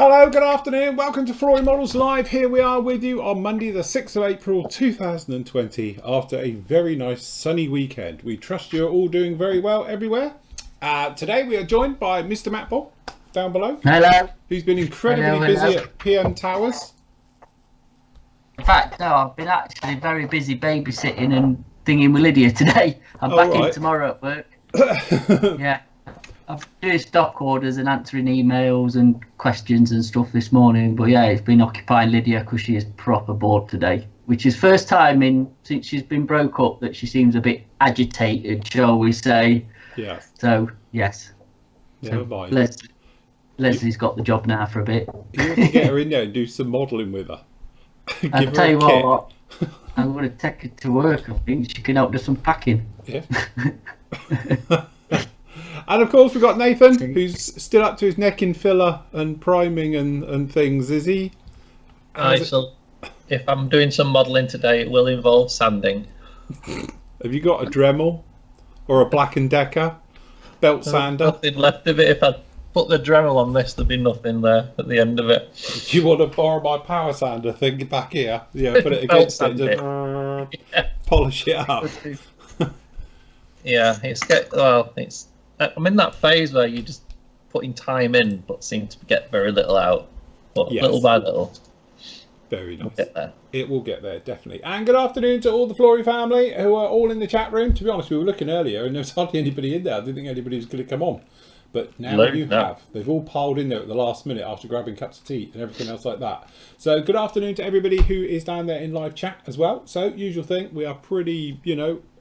Hello, good afternoon. Welcome to Flory Models Live. Here we are with you on Monday the 6th of April 2020 after a very nice sunny weekend. We trust you're all doing very well everywhere. Today we are joined by Mr. Matt Ball down below. Hello. Who's been incredibly busy at PM Towers. In fact, no, I've been actually very busy babysitting and thinking with Lydia today. I'm back in tomorrow at work. Yeah. I'm doing stock orders and answering emails and questions and stuff this morning. But yeah, it's been occupying Lydia because she is proper bored today, which is first time since she's been broke up that she seems a bit agitated, shall we say. Yes. So, yes. Never mind. Leslie's got the job now for a bit. You have to get her in there and do some modelling with her. I'll tell you what, I'm going to take her to work. I think she can help do some packing. Yeah. And of course we've got Nathan, who's still up to his neck in filler and priming and things, is he? So if I'm doing some modelling today, it will involve sanding. Have you got a Dremel or a Black & Decker belt sander? Nothing left of it. If I put the Dremel on this, there'd be nothing there at the end of it. Do you want to borrow my power sander thing back here? Yeah, put it against it and polish it up. Yeah, I'm in that phase where you're just putting time in, but seem to get very little out. But yes. Little by little. Very nice. We'll get there. It will get there, definitely. And good afternoon to all the Flory family who are all in the chat room. To be honest, we were looking earlier and there was hardly anybody in there. I didn't think anybody was going to come on. But now you have. They've all piled in there at the last minute after grabbing cups of tea and everything else like that. So good afternoon to everybody who is down there in live chat as well. So usual thing, we are pretty,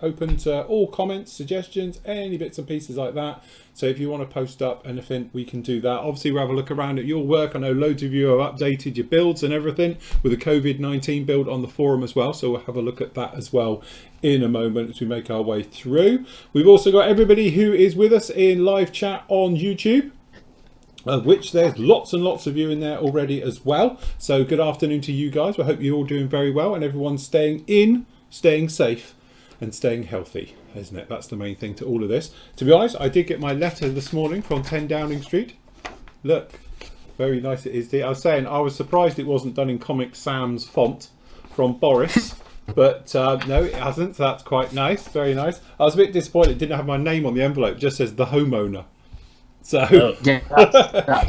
open to all comments, suggestions, any bits and pieces like that. So if you want to post up anything, we can do that. Obviously, we'll have a look around at your work. I know loads of you have updated your builds and everything with the COVID-19 build on the forum as well. So we'll have a look at that as well in a moment as we make our way through. We've also got everybody who is with us in live chat on YouTube, of which there's lots and lots of you in there already as well. So good afternoon to you guys. I hope you're all doing very well and everyone's staying in, staying safe and staying healthy, isn't it? That's the main thing to all of this. To be honest, I did get my letter this morning from 10 Downing Street. Look, very nice it is. I was saying I was surprised it wasn't done in Comic Sam's font from Boris, but no, it hasn't. So that's quite nice, very nice. I was a bit disappointed it didn't have my name on the envelope. It just says the homeowner. So yeah,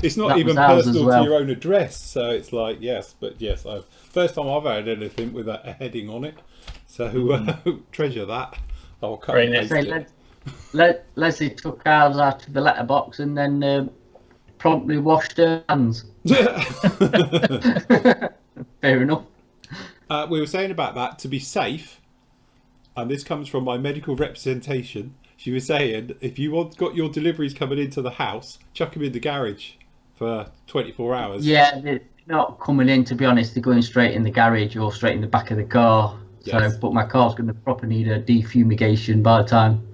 it's not even personal to your own address. So it's like, yes, but yes, first time I've had anything with a heading on it. So treasure that. I'll cut and paste it. Leslie took ours out of the letterbox and then promptly washed her hands. Fair enough. We were saying about that to be safe, and this comes from my medical representation. She was saying if you got your deliveries coming into the house, chuck them in the garage for 24 hours. Yeah, they're not coming in, to be honest. They're going straight in the garage or straight in the back of the car. Yes. So, but my car's going to properly need a defumigation by the time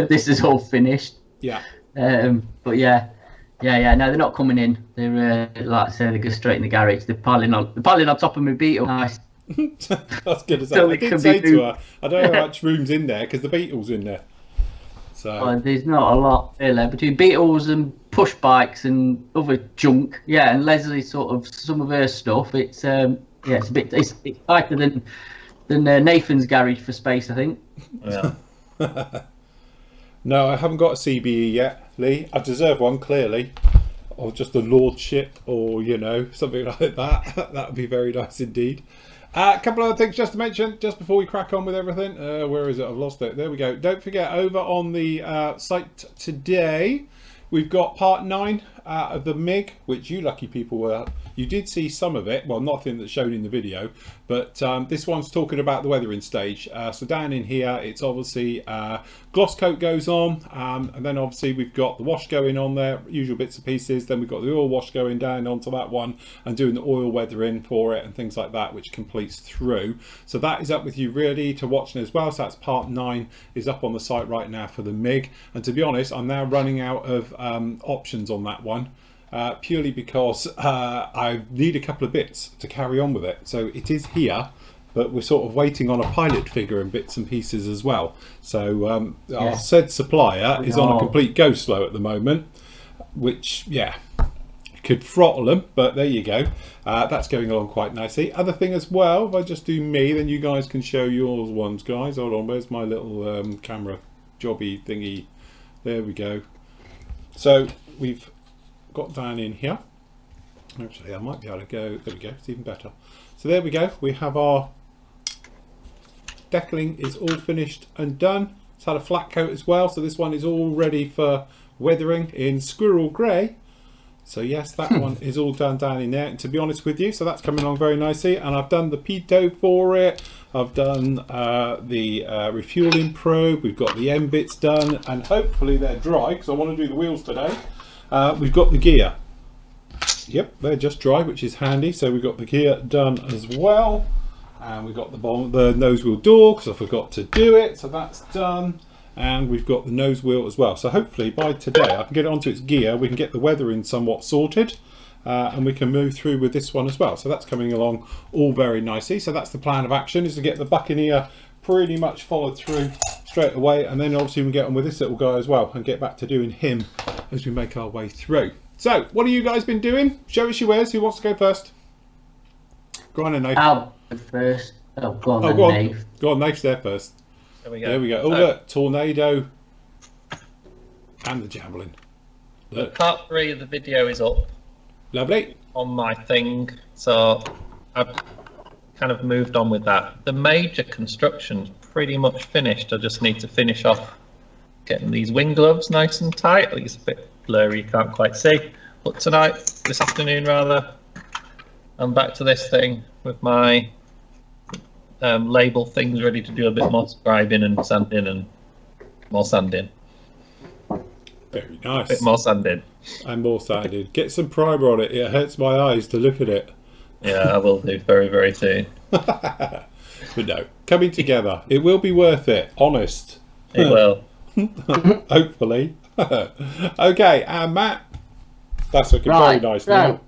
this is all finished. Yeah. But yeah. No, they're not coming in. They're like I say, they go straight in the garage. They're piling on top of my Beetle. Nice. That's good. So I did say to her, I don't know how much room's in there because the Beetle's in there. So there's not a lot really between Beetles and push bikes and other junk. Yeah, and Leslie sort of some of her stuff. It's it's a bit it's tighter than Nathan's garage for space, I think. Yeah. No, I haven't got a CBE yet, Lee. I deserve one, clearly. Or just a lordship or, something like that. That would be very nice indeed. A couple of other things just to mention, just before we crack on with everything. Where is it? I've lost it. There we go. Don't forget, over on the site today, we've got part 9 of the MIG, which you lucky people you did see some of it. Well, nothing that's shown in the video, but this one's talking about the weathering stage. So down in here, it's obviously gloss coat goes on, and then obviously we've got the wash going on there, usual bits and pieces. Then we've got the oil wash going down onto that one and doing the oil weathering for it and things like that, which completes through. So that is up with you really to watching as well. So that's part 9 is up on the site right now for the MIG. And to be honest, I'm now running out of options on that one. Purely because I need a couple of bits to carry on with it. So it is here, but we're sort of waiting on a pilot figure and bits and pieces as well. So our said supplier is on a complete go slow at the moment, which could throttle them, but there you go. That's going along quite nicely. Other thing as well, if I just do me, then you guys can show yours ones, guys. Hold on, where's my little camera jobby thingy? There we go. So we've got down in here. Actually, I might be able to go, there we go, it's even better. So there we go, we have our deckling is all finished and done. It's had a flat coat as well, so this one is all ready for weathering in squirrel grey. So yes, that one is all done down in there, and to be honest with you, so that's coming along very nicely. And I've done the pitot for it, I've done the refueling probe, we've got the end bits done, and hopefully they're dry because I want to do the wheels today. We've got the gear. Yep, they're just dry, which is handy. So we've got the gear done as well, and we've got the nose wheel door because I forgot to do it, so that's done. And we've got the nose wheel as well. So hopefully by today I can get it onto its gear, we can get the weathering somewhat sorted, and we can move through with this one as well. So that's coming along all very nicely. So that's the plan of action, is to get the Buccaneer pretty much followed through straight away, and then obviously we can get on with this little guy as well and get back to doing him as we make our way through. So what have you guys been doing? Show us your wares. Who wants to go first? Go on, Nath. I'll go first. Oh, go on, go on. Nath. Go on, Nath's there first. There we go. There we go. Oh, look, tornado and the javelin. Look. Part 3 of the video is up. Lovely. On my thing, so I've kind of moved on with that. The major construction's pretty much finished. I just need to finish off getting these wing gloves nice and tight. I think it's a bit blurry, you can't quite see. But tonight, this afternoon rather, I'm back to this thing with my label things ready to do a bit more scribing and sanding and more sanding. Very nice. A bit more sanding. And more sanding. Get some primer on it. It hurts my eyes to look at it. Yeah, I will do very, very soon. But no, coming together. It will be worth it. Honest. It will. Hopefully. Okay, and Matt. That's looking very nice now.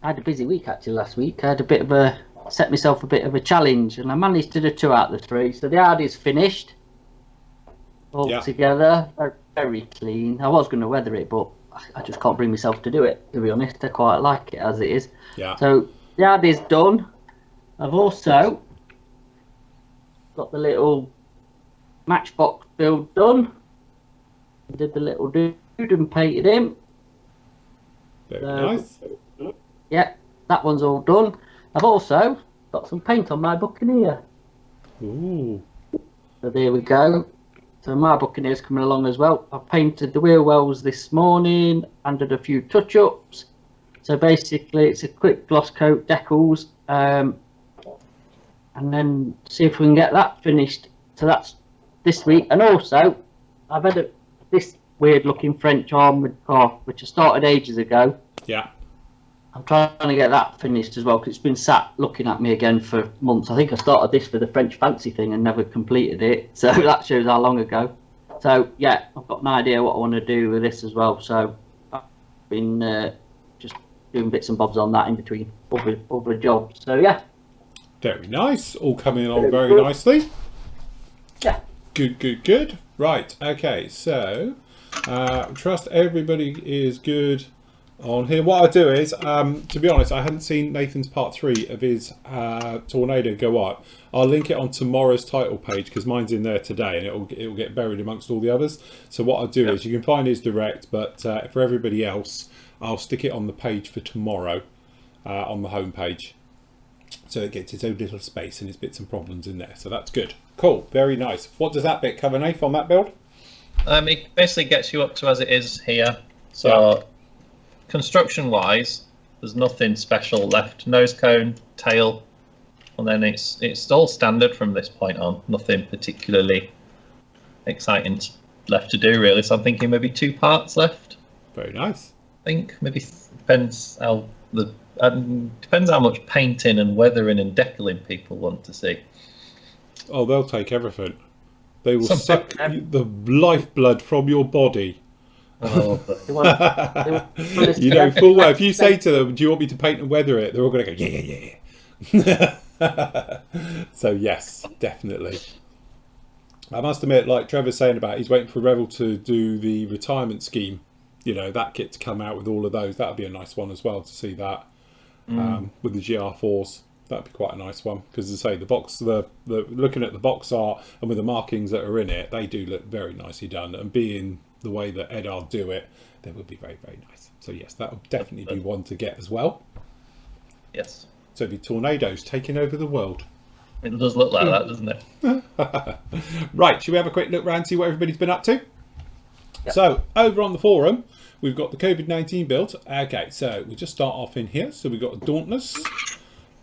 I had a busy week actually last week. I had set myself a bit of a challenge, and I managed to do 2 out of the 3. So the yard is finished all together, very clean. I was going to weather it, but I just can't bring myself to do it, to be honest. I quite like it as it is. Yeah. So the yard is done. I've also got the little matchbox build done. I did the little dude and painted him. Very nice. Yeah, that one's all done. I've also got some paint on my Buccaneer. Ooh. So there we go. So my Buccaneer's coming along as well. I've painted the wheel wells this morning and did a few touch-ups. So basically it's a quick gloss coat decals, and then see if we can get that finished. So that's this week. And also I've had this weird looking French armoured car which I started ages ago. Yeah. I'm trying to get that finished as well because it's been sat looking at me again for months. I think I started this for the French fancy thing and never completed it. So that shows how long ago. So yeah, I've got an idea what I want to do with this as well. So I've been just doing bits and bobs on that in between other jobs. So yeah. Very nice. All coming along very nicely. Yeah. Good. Right. Okay. So trust everybody is good on here. What I do is, to be honest, I hadn't seen Nathan's part 3 of his tornado go up. I'll link it on tomorrow's title page because mine's in there today, and it'll get buried amongst all the others. So what I'll do is you can find his direct, but for everybody else, I'll stick it on the page for tomorrow on the home page, so it gets its own little space and its bits and problems in there. So that's good. Cool. Very nice. What does that bit cover, Nathan, on that build? It basically gets you up to as it is here. So construction wise, there's nothing special left. Nose cone, tail, and then it's all standard from this point on. Nothing particularly exciting left to do really. So I'm thinking maybe 2 parts left. Very nice. I think maybe depends how much painting and weathering and decaling people want to see. Oh, they'll take everything. They will suck the lifeblood from your body. Oh, you know full well. If you say to them, "Do you want me to paint and weather it?" They're all going to go, "Yeah." So yes, definitely. I must admit, like Trevor's saying about, he's waiting for Revel to do the retirement scheme you know, that kit to come out with all of those, that would be a nice one as well to see that with the GR4s. That'd be quite a nice one because, as I say, the box, the looking at the box art and with the markings that are in it, they do look very nicely done. And being the way that Eddard do it, they would be very, very nice. So yes, that would definitely be one to get as well. Yes. So it'd be tornadoes taking over the world. It does look like that, doesn't it? Right, should we have a quick look around, see what everybody's been up to? Yep. So over on the forum, we've got the COVID-19 build. Okay, so we'll just start off in here. So we've got a Dauntless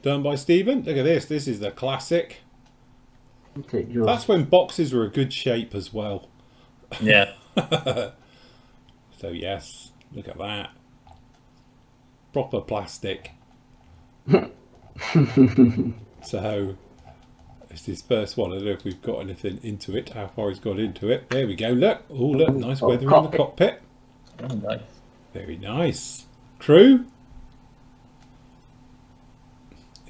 done by Stephen. Look at this. This is the classic. That's when boxes were a good shape as well. Yeah. So yes, look at that. Proper plastic. So it's his first one. I don't know if we've got anything into it, how far he's got into it. There we go, look. Oh, look, nice weather in the cockpit. Oh, nice. Very nice. Crew.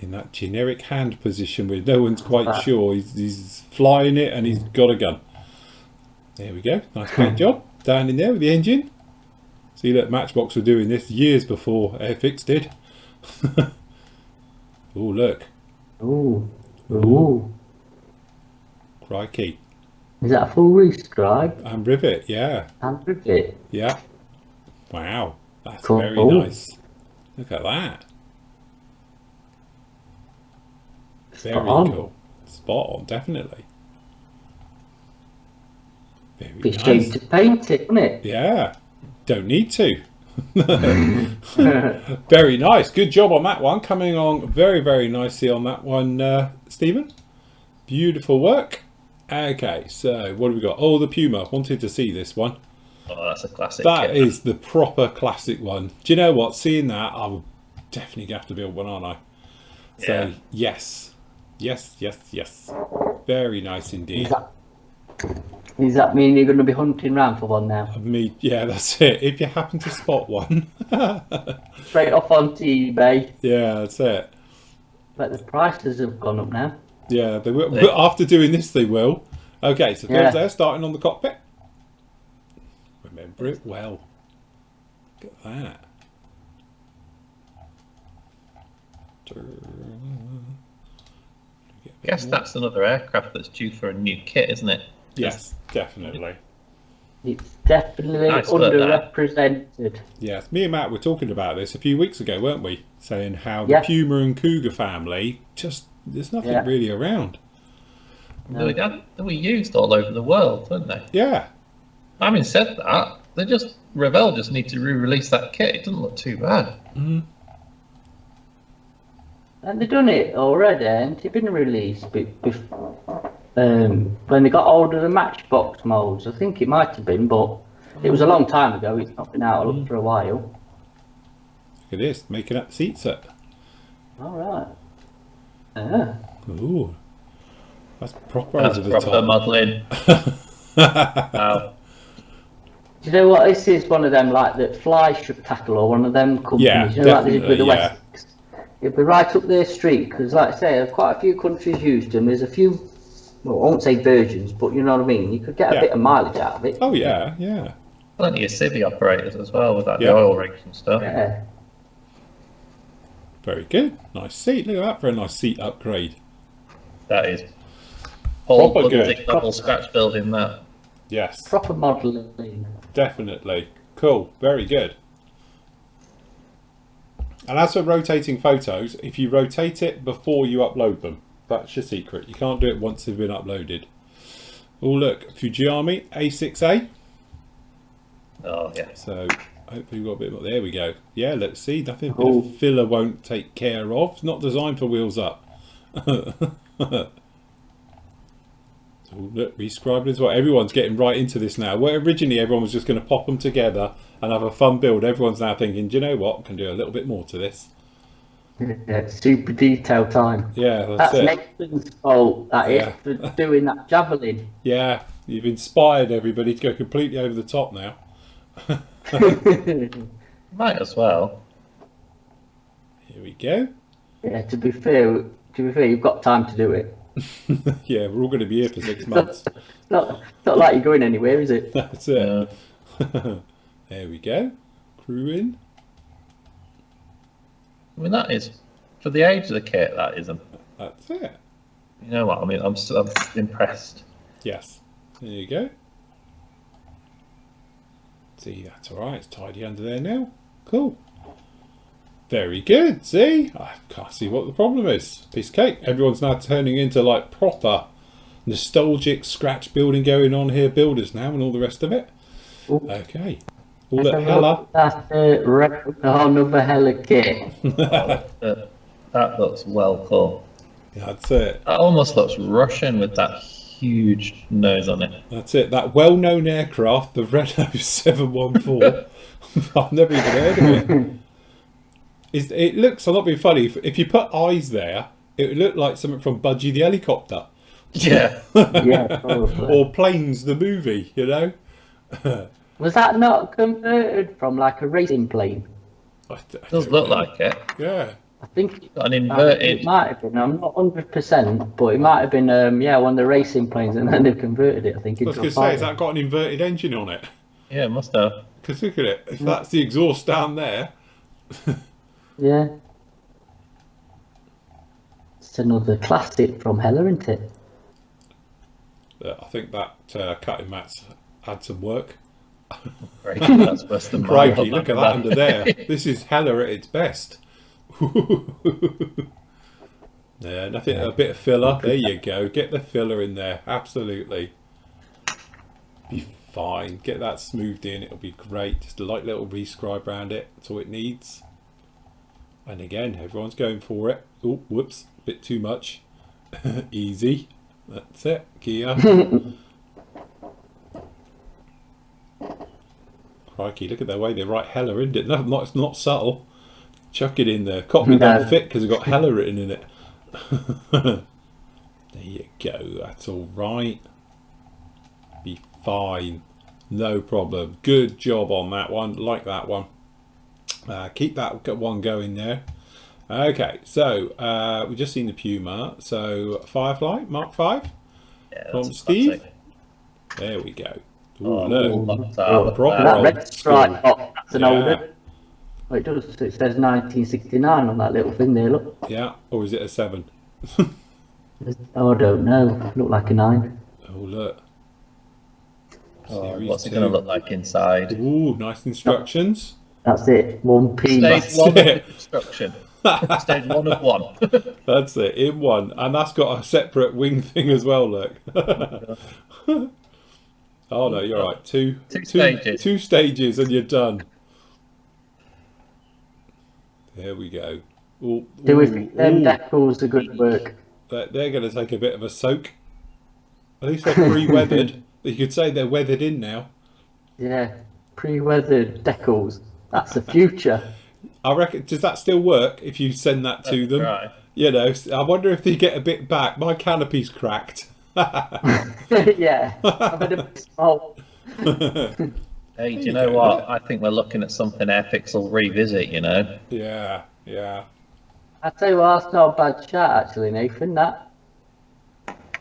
In that generic hand position where no one's quite sure. He's flying it and he's got a gun. There we go. Nice paint job. Down in there with the engine. See, look, Matchbox were doing this years before Airfix did. Oh, look. Ooh. Ooh. Crikey. Is that a full rescribe? And rivet, yeah. And rivet? Yeah. Wow. That's cool. Very nice. Look at that. Very cool. Spot on, definitely. Very Be nice. shame to paint it, wouldn't it? Yeah. Don't need to. Very nice. Good job on that one. Coming on very, very nicely on that one, Stephen. Beautiful work. Okay, so what have we got? Oh, the Puma. Wanted to see this one. Oh, that's a classic. That is the proper classic one. Do you know what? Seeing that, I would definitely have to build one, aren't I? So, yes. Yes, yes, yes. Very nice indeed. Does that mean you're going to be hunting around for one now? Yeah, that's it. If you happen to spot one. Straight off onto eBay. Yeah, that's it. But the prices have gone up now. Yeah, they will. After doing this, they will. Okay, so there's there, starting on the cockpit. Remember it well. Look at that. Yes, that's another aircraft that's due for a new kit, isn't it? Yes, definitely. It's definitely Nice underrepresented. Yes, me and Matt were talking about this a few weeks ago, weren't we? Saying how the Puma and Cougar family, just there's nothing really around. No. They were used all over the world, weren't they? Yeah. Having said that, Revell just need to re-release that kit. It doesn't look too bad. Mm-hmm. And they've done it already, and it's been released when they got hold of the Matchbox molds. I think it might have been, but it was a long time ago. It's not been out for a while. Look at this, making up the seat set. All right. Yeah. Ooh, that's proper That's over the proper top. modelling. Wow. Do you know what? This is one of them like that Fly should tackle, or one of them companies. Yeah, you know, like they did with the yeah. Wessex. It'll be right up their street because, like I say, quite a few countries used them. There's a few, well, I won't say versions, but you know what I mean. You could get a bit of mileage out of it. Oh yeah, yeah. Plenty of civvy operators as well with that the oil rigs and stuff. Yeah. Very good. Nice seat. Look at that for a nice seat upgrade. That is whole Proper good. double scratch building that. Yes. Proper modelling. Definitely. Cool. Very good. And as for rotating photos, if you rotate it before you upload them, that's your secret. You can't do it once they've been uploaded. Oh look, Fujiyami A6A. Oh yeah. So hopefully we've got a bit more. There we go. Yeah, let's see. Nothing filler won't take care of. It's not designed for wheels up. So look, rescribed as well. Everyone's getting right into this now. Where originally everyone was just going to pop them together and have a fun build, everyone's now thinking, do you know what? I can do a little bit more to this. Yeah, super detail time. Yeah, that's it. Nathan's fault. That is for doing that javelin. Yeah, you've inspired everybody to go completely over the top now. Might as well. Here we go. Yeah, to be fair, you've got time to do it. Yeah, we're all going to be here for 6 months. Not like you're going anywhere, is it? That's it. There There we go. Crew in. I mean, that is, for the age of the kit, that isn't. That's it. You know what? I mean, I'm impressed. Yes. There you go. See, that's all right. It's tidy under there now. Cool. Very good. See, I can't see what the problem is. Piece of cake. Everyone's now turning into like proper nostalgic scratch building going on here. Builders now and all the rest of it. Ooh. Okay. All that Hella. That's a whole nother Hella kit. That looks well cool. Yeah, that's it. That almost looks Russian with that huge nose on it. That's it. That well-known aircraft, the Renault 714. I've never even heard of it. It looks, I'm not being funny, if you put eyes there, it would look like something from Budgie the Helicopter. Yeah. Yeah, probably. Or Planes the movie, you know? Was that not converted from like a racing plane? It does look like it. Yeah. I think Got an inverted. it might have been. I'm not 100%, but it might have been. Yeah, one of the racing planes, and then they've converted it. I think. I was going to say, has that got an inverted engine on it? Yeah, it must have. Because look at it. If that's the exhaust down there. Yeah. It's another classic from Hella, isn't it? I think that cutting mat's had some work. Crikey, that's worse than mine. Crikey, look at that under there. This is Hella at its best. Yeah, nothing. A bit of filler. There you go. Get the filler in there. Absolutely. Be fine. Get that smoothed in. It'll be great. Just a light little rescribe around it. That's all it needs. And again, everyone's going for it. Oh, whoops. A bit too much. Easy. That's it. Gear. Crikey, look at the way they write Hella, isn't it? No, it's not subtle. Chuck it in there. Copy don't fit because it's got Hella written in it. There you go. That's all right. Be fine. No problem. Good job on that one. Like that one. Keep that one going there. Okay, so we've just seen the Puma. So Firefly Mark 5 from Steve. There we go. Ooh, look. That red stripe. That's an older. Oh, it does. It says 1969 on that little thing there. Look. Yeah, or is it a 7? Oh, I don't know. Look like a 9. Oh, look. What's it going to look like inside? Ooh, nice instructions. That's it. 1P. Stage 1 of construction. Stage 1 of 1. That's it, in one. And that's got a separate wing thing as well, look. Oh no, you're right. Two stages and you're done. There we go. Ooh, Do we think them decals are good work? They're going to take a bit of a soak. At least they're pre-weathered. You could say they're weathered in now. Yeah, pre-weathered decals. That's the future. I reckon. Does that still work if you send that to them? Right. You know, I wonder if they get a bit back. My canopy's cracked. Yeah, I've had a bit small. Hey, do you know what? I think we're looking at something Airfix will revisit, you know? Yeah, yeah. I tell you what, that's not a bad chat actually, Nathan. That's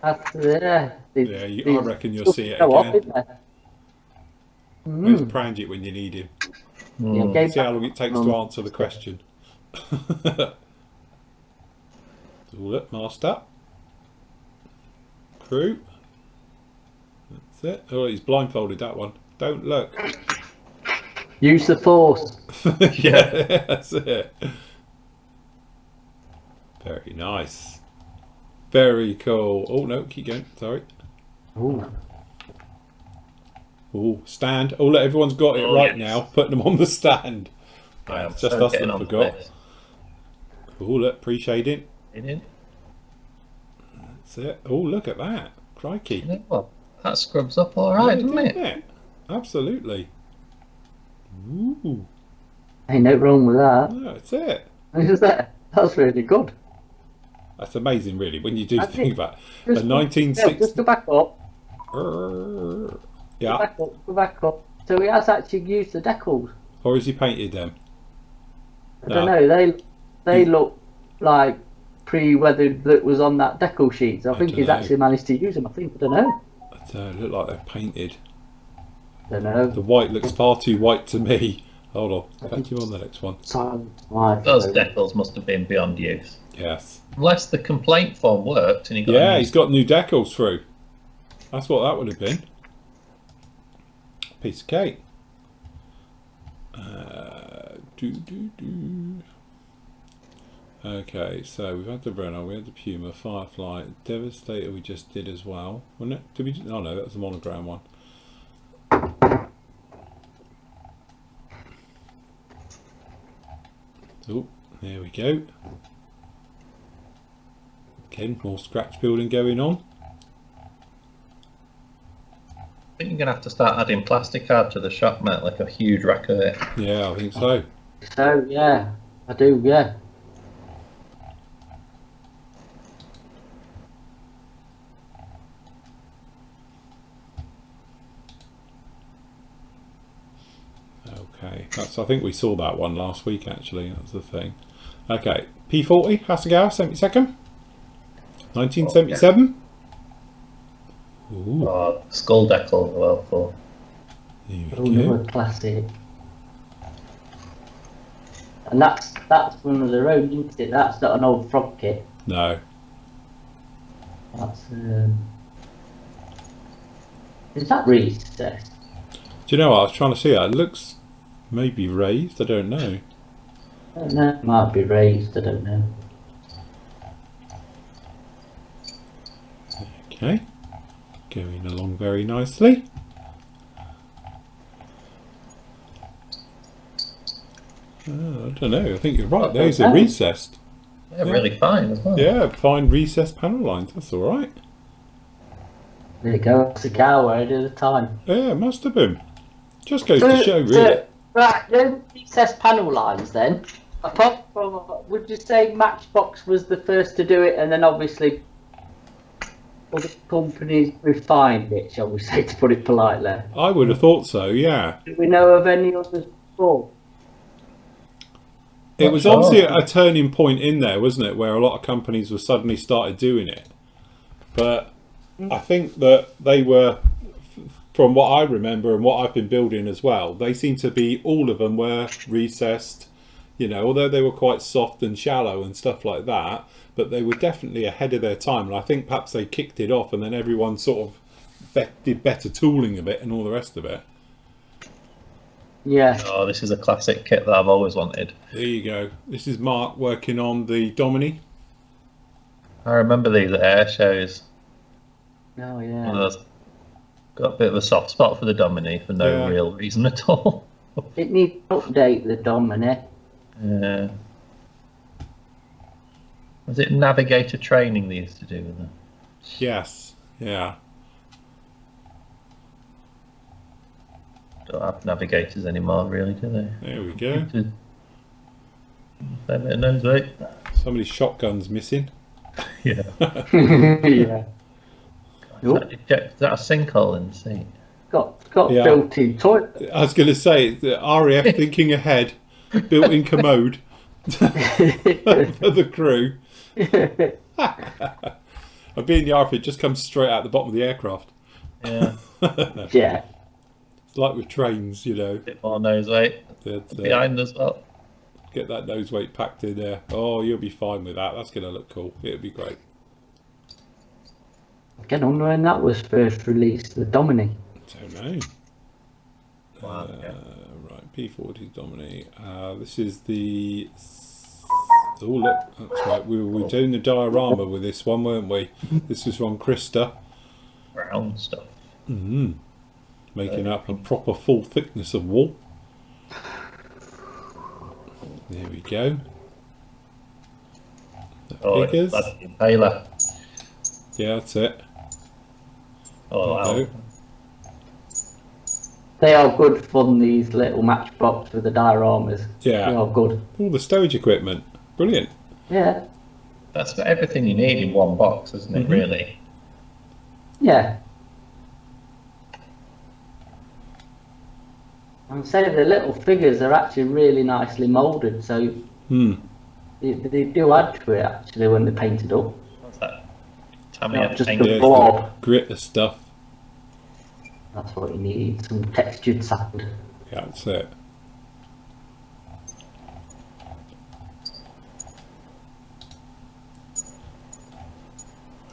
I reckon you'll see it again. Where's Pranjit when you need him? Yeah, see how long it takes to answer the question. Look, master. Crew. That's it. Oh, he's blindfolded, that one. Don't look. Use the force. Yeah, that's it. Very nice. Very cool. Oh no, keep going. Sorry. Ooh. Oh, stand. Oh look, everyone's got it right now. Putting them on the stand. It's just us that forgot. Oh look, pre-shading. That's it. Oh look at that. Crikey. You know what? That scrubs up all right, doesn't it? Absolutely. Ooh. Ain't no wrong with that. No, that's it. That's really good. That's amazing, really, when you do think about it. The 1960s. Just go back up. Yeah. Go back up. So he has actually used the decals. Or has he painted them? I don't know. They look like pre-weathered that was on that decal sheet. So I think he's actually managed to use them. I don't know. Look like they're painted. Don't know. The white looks far too white to me. Hold on, catch him on the next one. Those decals must have been beyond use. Yes. Unless the complaint form worked and he got. Yeah, he's got new decals through. That's what that would have been. Piece of cake. Okay, so we've had the Brenner, we had the Puma, Firefly, Devastator we just did as well, wasn't it? Did we? Oh no, that was the monogram one. Oh, there we go. Again, more scratch building going on. I think you're going to have to start adding plastic art to the shop, Matt, like a huge rack of it. Yeah, I think so. So, yeah, I do, yeah. Okay, that's, I think we saw that one last week actually, that's the thing. Okay, P40, Hasegawa, 72nd, 1977. Ooh. Oh, skull decal as well for. There we go. Another classic. And that's one of their own, isn't it? That's not an old frog kit. No. That's is that recessed? Do you know what, I was trying to see that, it looks maybe raised, I don't know. I don't know. It might be raised, I don't know. Okay, going along very nicely. I don't know, I think you're right, those are recessed. Yeah, really fine as well. Yeah, fine recessed panel lines, that's alright. There you go, Hasegawa ahead of the time. Yeah, it must have been. Just goes to show, really. Right, then recessed panel lines then. Apart from, would you say Matchbox was the first to do it, and then obviously other companies refined it, shall we say, to put it politely? I would have thought so, yeah. Do we know of any others before? It was obviously a turning point in there, wasn't it, where a lot of companies were suddenly started doing it. But I think that they were, from what I remember and what I've been building as well, they seem to be, all of them were recessed, you know, although they were quite soft and shallow and stuff like that, but they were definitely ahead of their time. And I think perhaps they kicked it off and then everyone sort of did better tooling a bit and all the rest of it. Yeah. Oh, this is a classic kit that I've always wanted. There you go. This is Mark working on the Domini. I remember these at air shows. Oh, One yeah. of those. Got a bit of a soft spot for the Domini for no real reason at all. It needs to update the Domini. Yeah. Was it navigator training they used to do with them? Yes, yeah. Don't have navigators anymore, really, do they? There we go. Fair bit of nose weight. Somebody's shotgun's missing. Yeah. Yeah. Is that a sinkhole in the seat? Got built-in toilet. I was going to say, the RAF thinking ahead, built-in commode for the crew. I'd be in the RAF, it just comes straight out the bottom of the aircraft. Yeah. Yeah. It's like with trains, you know. Bit more nose weight. Behind as well. Get that nose weight packed in there. Oh, you'll be fine with that. That's going to look cool. It'll be great. I don't know when that was first released, the Domini. Don't know. Wow, Right, P40 Domini. This is the... Oh, look. That's right. We were doing the diorama with this one, weren't we? This was from Krista. Brown stuff. Mm-hmm. Making up a proper full thickness of wool. There we go. Oh, figures. that's the impaler. Yeah, that's it. Oh, wow. They are good fun, these little Matchbox with the dioramas. Yeah. They are good. All the stowage equipment. Brilliant. Yeah. That's got everything you need in one box, isn't it, really? Yeah. I'm saying the little figures are actually really nicely moulded, so they do add to it actually when they're painted up. What's that? Tamiya Not just paint. the blob. Grit of stuff. That's what you need, some textured sand. Yeah, that's it.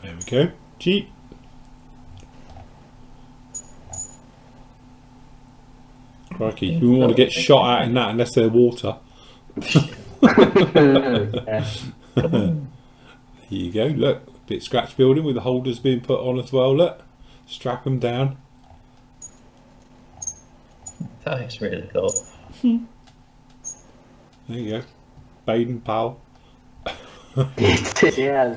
There we go. Jeep. Crikey, we won't want to get shot out in that unless they're water. Yeah. Here you go, look, a bit scratch building with the holders being put on as well, look. Strap them down. That is really cool. There you go. Baden Powell. Yeah.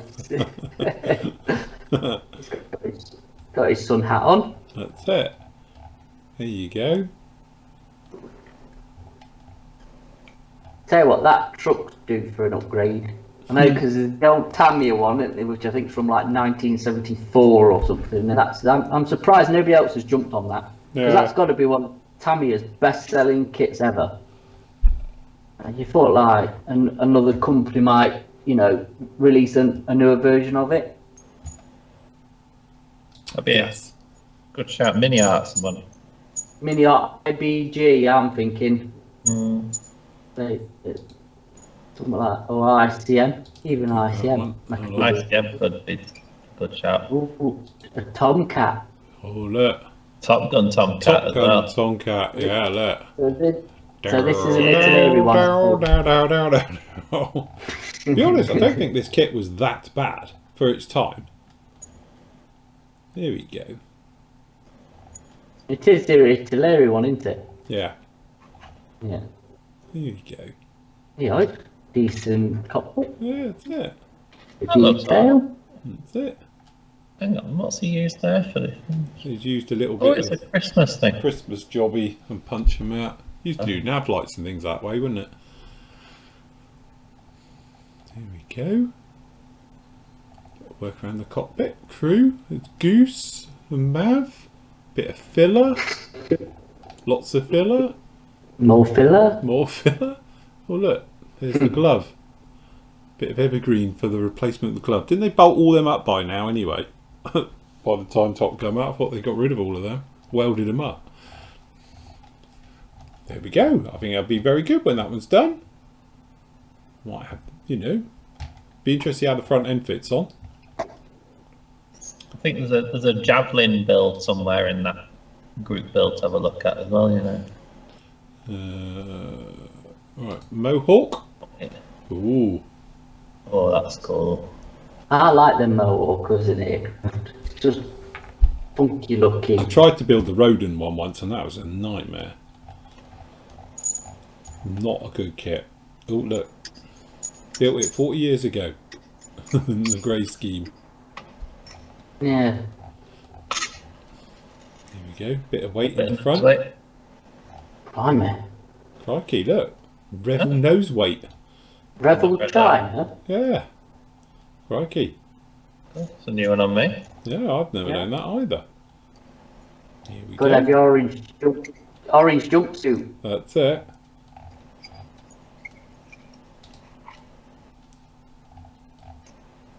Got his sun hat on. That's it. There you go. Tell you what, that truck's due for an upgrade. I know, because the old Tamiya one, which I think is from like 1974 or something. And I'm surprised nobody else has jumped on that, because that's got to be one of Tamiya's best-selling kits ever. And you thought like another company might, you know, release a newer version of it. That'd be a good shout. Mini Arts and money. Mini Art IBG, I'm thinking. Something like or ICM, even ICM. ICM could be a good shout. Ooh, a Tomcat. Oh look. Top Gun Tomcat as well. Tomcat, yeah, look. So this is an Italy one. To be honest, I don't think this kit was that bad for its time. There we go. It is the Italy one, isn't it? Yeah. Yeah. There you go. Yeah, decent couple. Yeah, that's it. That looks Detail. That's it. Hang on, what's he used there for this? He's used a little Oh, bit it's of a Christmas thing. Christmas jobby and punch them out. Used to do nav lights and things that way, wouldn't it? There we go. Work around the cockpit. Crew. It's Goose and Mav. Bit of filler. Lots of filler. More filler. More filler. Oh look, there's the glove. Bit of evergreen for the replacement of the glove. Didn't they bolt all them up by now anyway? By the time Top come out, I thought they got rid of all of them. Welded them up. There we go. I think that'll be very good when that one's done. Might have, you know, be interested to see how the front end fits on. I think there's a Javelin build somewhere in that group build to have a look at as well, you know. Right, Mohawk. Yeah. Ooh. Oh, that's cool. I like them Mohawkers in it. Just funky looking. I tried to build the Rodin one once and that was a nightmare. Not a good kit. Oh look. Built it 40 years ago. The grey scheme. Yeah. There we go. Bit of weight in the front. Blimey. Crikey, look. Revel nose weight. Revel China. Yeah. Crikey. It's a new one on me. Yeah, I've never known that either. Here we Could have go. your orange jumpsuit. That's it.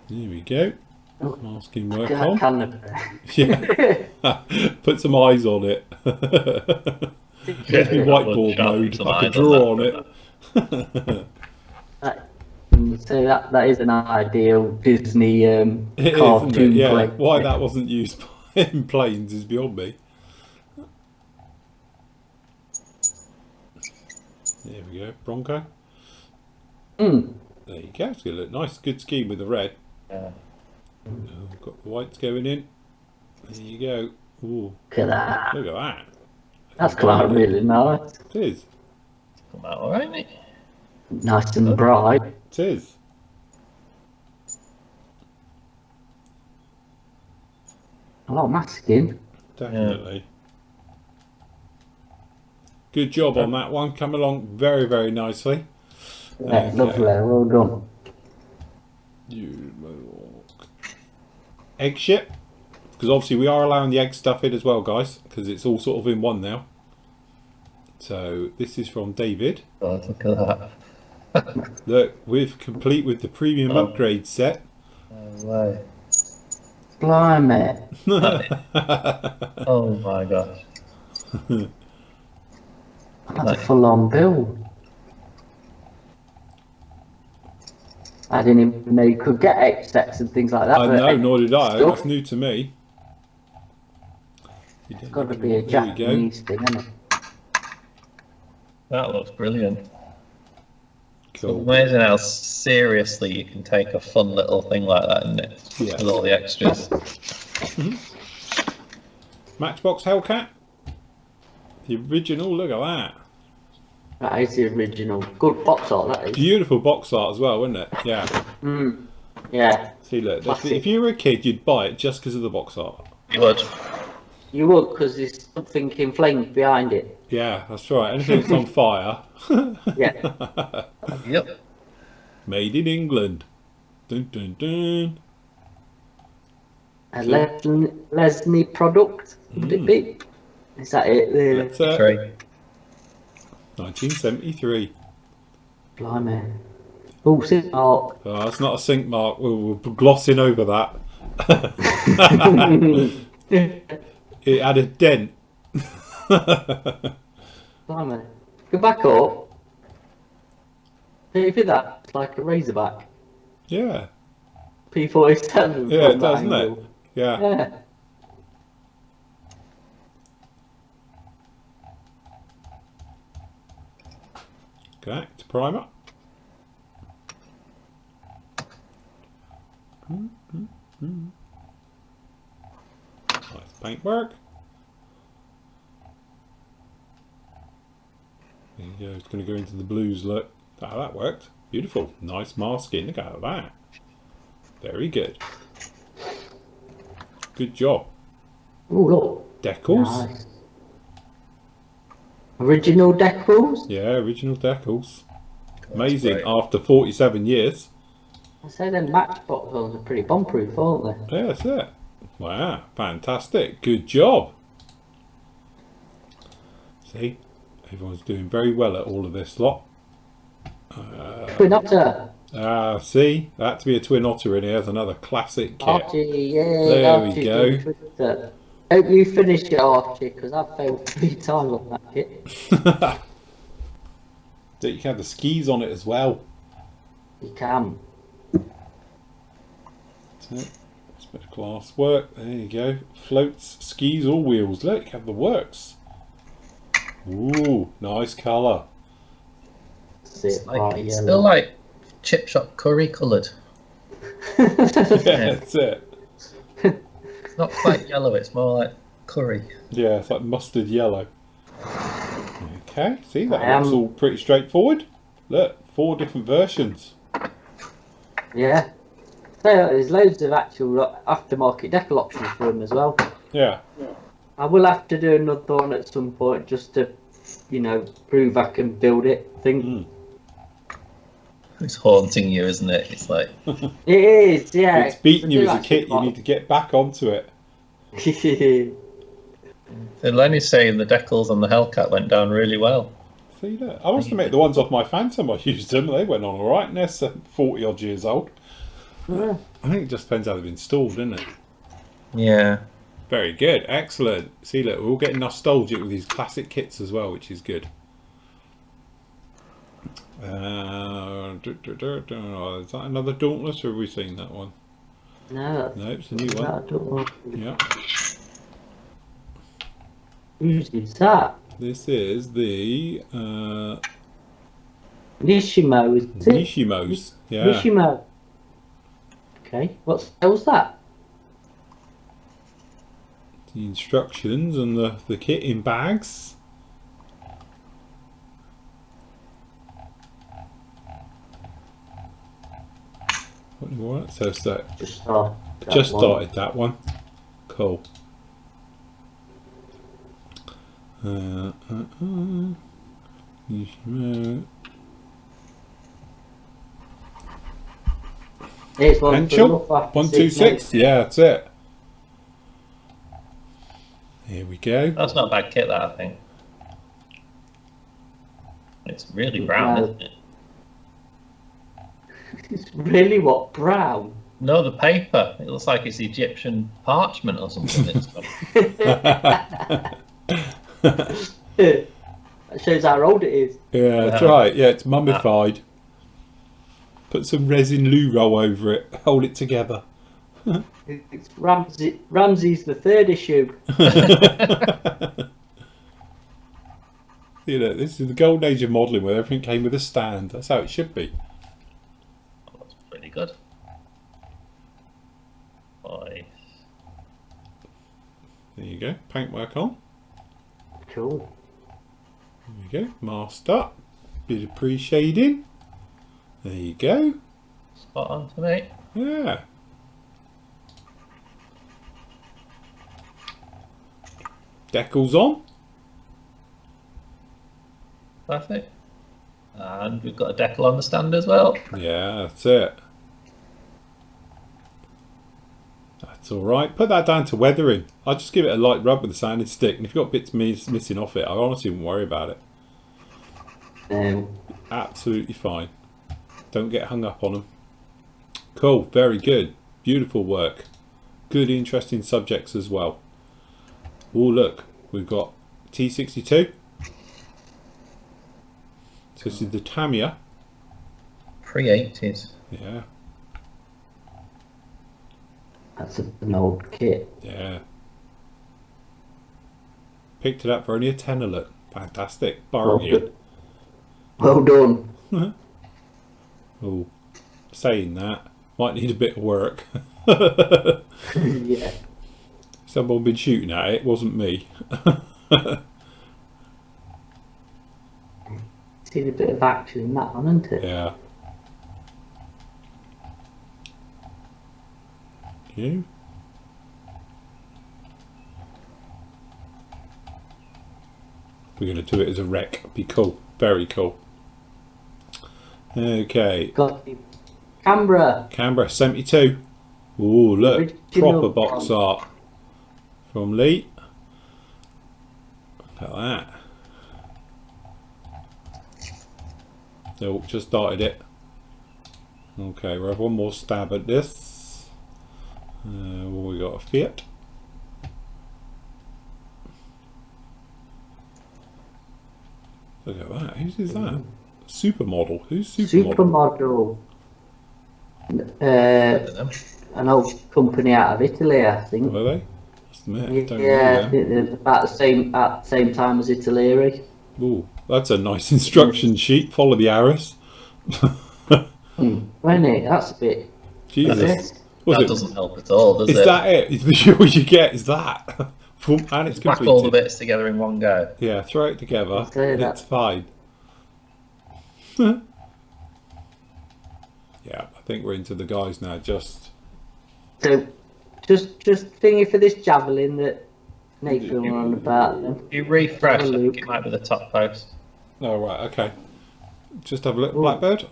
There we go. Masking work on. Yeah. Put some eyes on it. Let's be whiteboard mode. I could draw on it. So that is an ideal Disney It cartoon is, isn't it? Yeah. plane. Why that wasn't used in planes is beyond me. There we go. Bronco. There you go. It's going to look nice. Good scheme with the red. Yeah. Oh, got the whites going in. There you go. Ooh, Look at that. look at that. That's quite really nice. It is. Come out alright, mate. Nice and bright. It is. A lot of masking. Definitely. Good job on that one. Come along very, very nicely. Yeah, lovely. Well done. Egg ship. Because obviously we are allowing the egg stuff in as well, guys. Because it's all sort of in one now. So this is from David. Oh, look at that. Look, we're complete with the premium upgrade set. No way. Blimey. Oh my gosh. That's a full-on build. I didn't even know you could get X-Tex and things like that. I know, nor did I. Stuff. That's new to me. It's got to be a Japanese thing, isn't it? That looks brilliant. Cool. It's amazing how seriously you can take a fun little thing like that, isn't it? Yes. With all the extras. Matchbox Hellcat. The original, look at that. That is the original. Good box art, that is. Beautiful box art as well, isn't it? Yeah. Yeah. See, look, Classic. if you were a kid, you'd buy it just because of the box art. You would. You would, because there's something inflamed behind it. Yeah, that's right. Anything that's on fire. Yeah. Yep. Made in England. Dun, dun, dun. A Leslie product, would it be? Is that it? That's Great. 1973. Blimey. Oh, St. Mark. Oh, that's not a sink mark. We're glossing over that. It had a dent. Blimey. Go back up. If you that, it's like a Razorback. Yeah. P47. Yeah, from it that does, isn't it? angle. Yeah. Yeah. Okay, to primer. Nice paintwork. There you go. It's going to go into the blues. Look, oh, that worked. Beautiful. Nice masking. Look at that. Very good. Good job. Oh, look. Decals. Nice. Original decals? Yeah, original decals. That's Amazing. great. After 47 years. I say them Matchbox ones are pretty bomb-proof, aren't they? Yeah, that's it. Wow, fantastic. Good job. See, everyone's doing very well at all of this lot. Twin Otter. See, that had to be a Twin Otter in here. There's another classic kit. Archie, yeah. There we Archie's go. doing Twin Otter. Hope you finish it, Archie, because I've failed 3 times on that kit. So you can have the skis on it as well. You can. That's it. It's a bit of glass work. There you go. Floats, skis, all wheels. Look, you have the works. Ooh, nice colour. That's it. Like, it's still like chip shop curry coloured. Yeah, that's it. It's not quite yellow, it's more like curry. Yeah, it's like mustard yellow. Okay, see, that looks all pretty straightforward. Look, 4 different versions. Yeah. So there's loads of actual aftermarket decal options for them as well. Yeah. I will have to do another one at some point just to, you know, prove I can build it. It's haunting you, isn't it? It's like It is, yeah. It's beating you I do as a kid. actually You need to get back onto it. they'll only say the decals on the Hellcat went down really well. See that? I must admit, the ones off my Phantom, I used them. They went on all right, and they're 40 odd years old. Yeah. I think it just depends how they've been installed, doesn't it? Yeah. Very good, excellent. See, look, we're all getting nostalgic with these classic kits as well, which is good. Is that another Dauntless, or have we seen that one? No, No, it's a new one. I don't know. Yeah, Whose is that? this is the Nishimo, is it? Nishimo's. Yeah, Nishimo. Okay, what spells that? the instructions and the kit in bags. What do you want? So Just started. just started that one. Cool. Nishimo. It's one Potential 126. Yeah, that's it. Here we go. That's not a bad kit, that, I think. It's really brown, No. isn't it? It's really what? Brown? No, the paper. It looks like it's Egyptian parchment or something. That shows how old it is. Yeah, that's right. Yeah, it's mummified. Put some resin loo roll over it. Hold it together. It's Ramses the third issue. You know, this is the golden age of modelling where everything came with a stand. That's how it should be. Oh, that's pretty good. Nice. There you go. Paintwork on. Cool. There you go. Masked up. Bit of pre-shading. There you go. Spot on to me. Yeah. Decals on. Perfect. And we've got a decal on the stand as well. Yeah, that's it. That's all right. Put that down to weathering. I'll just give it a light rub with a sanding stick, and if you've got bits missing off it, I honestly wouldn't worry about it. Absolutely fine. Don't get hung up on them. Cool. Very good. Beautiful work. Good, interesting subjects as well. Oh, look. We've got T62. So this is the Tamiya. Pre-80s. Yeah. That's an old kit. Yeah. Picked it up for only a tenner, look. Fantastic. Bargain. Well done. Oh, saying that, might need a bit of work. Yeah. Someone been shooting at it, wasn't me. Seen a bit of action in that one, isn't it? Yeah. You? We're going to do it as a wreck. Be cool. Very cool. Okay. Got the Canberra. 72. Oh, look. Original Proper box art from Lee. Look at that. Oh, just started it. Okay, we'll have one more stab at this. What we got? A Fiat. Look at that. Whose is that? Supermodel. Who's Supermodel? Supermodel. An old company out of Italy, I think. Were they? Must admit, don't know Yeah, them. I think they're about the same at the same time as Italy. Ooh, that's a nice instruction sheet. Follow the arrows. Wasn't it? That's a bit. Jesus. That doesn't help at all, does it? Is that it? All you get is that. And it's Back completed. all the bits together in one go. Yeah, throw it together. Say that. It's fine. Yeah, I think we're into the guys now. Just So, just thingy for this javelin that Nathan were on about. Then. If you refresh, I think it might be the top post. oh right, okay. Just have a look, Blackbird.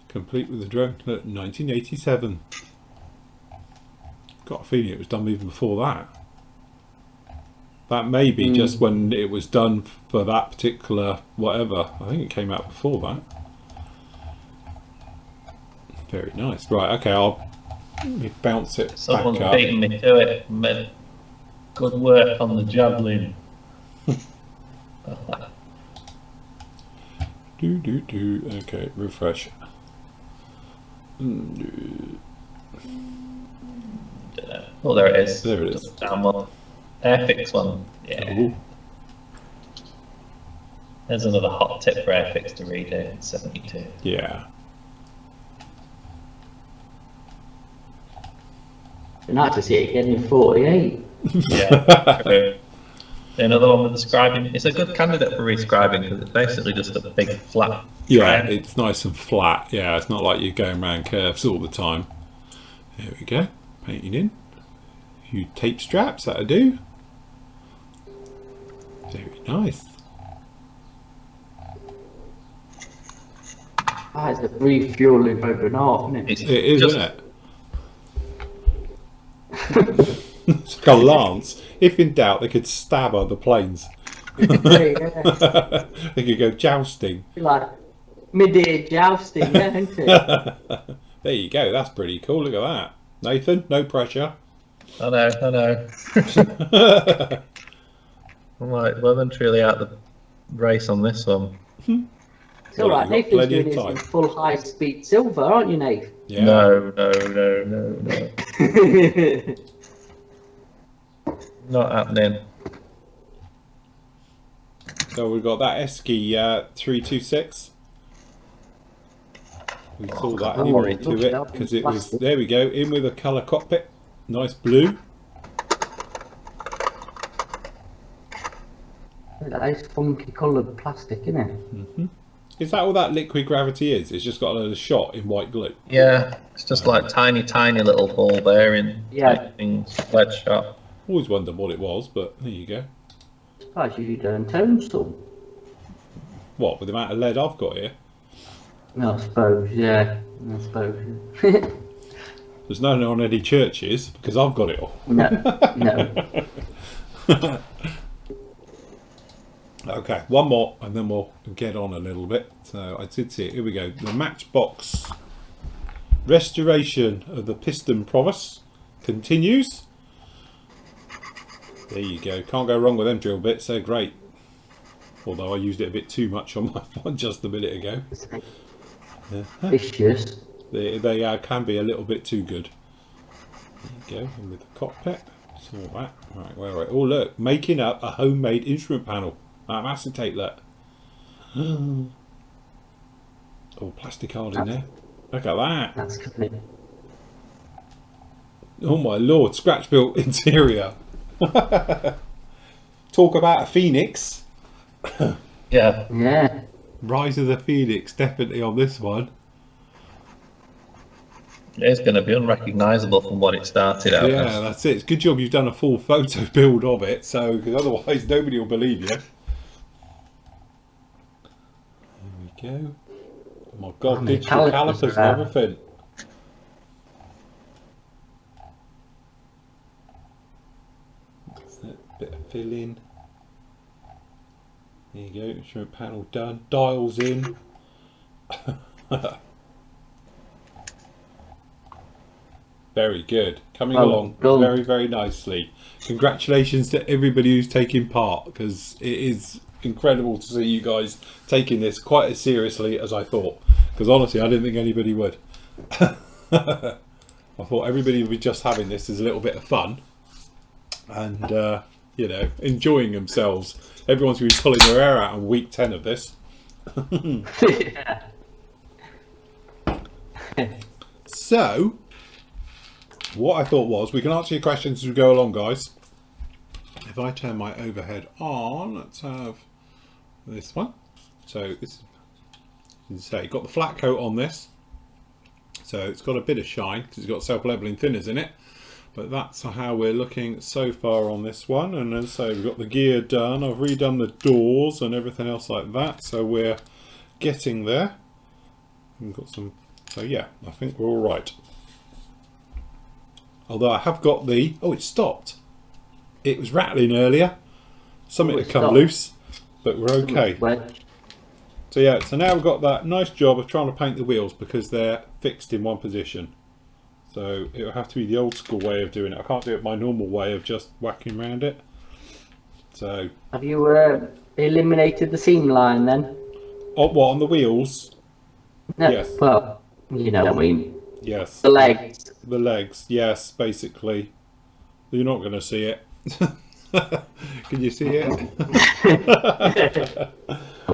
Complete with the drone. Look, 1987. Got a feeling it was done even before that. That may be just when it was done for that particular whatever. I think it came out before that. Very nice. Right, okay, I'll let me bounce it Someone's back up. beating me to it. Made good work on the javelin. Okay, refresh. Oh, there it is. There it is. Down one. Airfix one. Yeah. Ooh. There's another hot tip for Airfix to read it. It's 72. Yeah. I'd like to see it again in 48. Yeah. True. Another one with the scribing. It's a good candidate for rescribing because it's basically just a big flat. Yeah, triangle. it's nice and flat. Yeah, it's not like you're going around curves all the time. There we go. Painting in. A few tape straps, that'll do. Very nice. It's a refueling over and off, isn't it? It is, isn't it? It's like a lance. If in doubt, they could stab other planes. Yeah. They could go jousting. Like Mid-ear jousting, yeah, isn't it? There you go. That's pretty cool. Look at that. Nathan, no pressure. I know. I'm like well and truly out the race on this one. It's all right. You've got Nathan's plenty of doing his time. full high-speed silver, aren't you, Nate? Yeah. No. Not happening. So we've got that Esky 326. We saw that anyway to it because it was, there we go, in with a colour cockpit. Nice blue. Nice funky coloured plastic, isn't it? Is that all that liquid gravity is? It's just got a shot in white glue. Yeah, it's just like tiny little ball bearing type things, lead shot. Always wondered what it was, but there you go. Surprised you don't own some. What, with the amount of lead I've got here? I suppose, yeah. I suppose. There's none on any churches because I've got it all. No. Okay, one more and then we'll get on a little bit. So I did see it. Here we go. The Matchbox restoration of the piston promise continues. There you go. Can't go wrong with them drill bits. They're great. Although I used it a bit too much on my phone just a minute ago. Vicious. They can be a little bit too good. There you go. And with the cockpit. Saw that. Right, where are we? Oh look, making up a homemade instrument panel. Acetate, look. Oh, plastic hard in there. Look at that. That's coming. Oh my lord, scratch built interior. Talk about a phoenix. Yeah. Rise of the Phoenix, definitely on this one. It's going to be unrecognisable from what it started out Yeah, as. that's it. It's good job you've done a full photo build of it, so because otherwise nobody will believe you. There we go. Oh my god, digital calipers and everything. That's it. Bit of filling. There you go. Instrument panel done. Dials in. Very good. Coming along very, very nicely. Congratulations to everybody who's taking part, because it is incredible to see you guys taking this quite as seriously as I thought. Because honestly, I didn't think anybody would. I thought everybody would be just having this as a little bit of fun and, you know, enjoying themselves. Everyone's going to be pulling their hair out on week 10 of this. So, what I thought was, we can answer your questions as we go along, guys. If I turn my overhead on, let's have this one. So, this, you can say, got the flat coat on this. So, it's got a bit of shine, because it's got self-leveling thinners in it. But that's how we're looking so far on this one. And then so we've got the gear done. I've redone the doors and everything else like that. So we're getting there. We've got some, so yeah, I think we're all right. Although I have got the, oh, it stopped. It was rattling earlier. Something had come loose, but we're okay. So yeah, so now we've got that nice job of trying to paint the wheels because they're fixed in one position. So it will have to be the old school way of doing it. I can't do it my normal way of just whacking around it. So have you eliminated the seam line then? Oh, what, on the wheels? No, yes. Well, you know what I mean. Yes. The legs. The legs, yes, basically. You're not going to see it. Can you see it?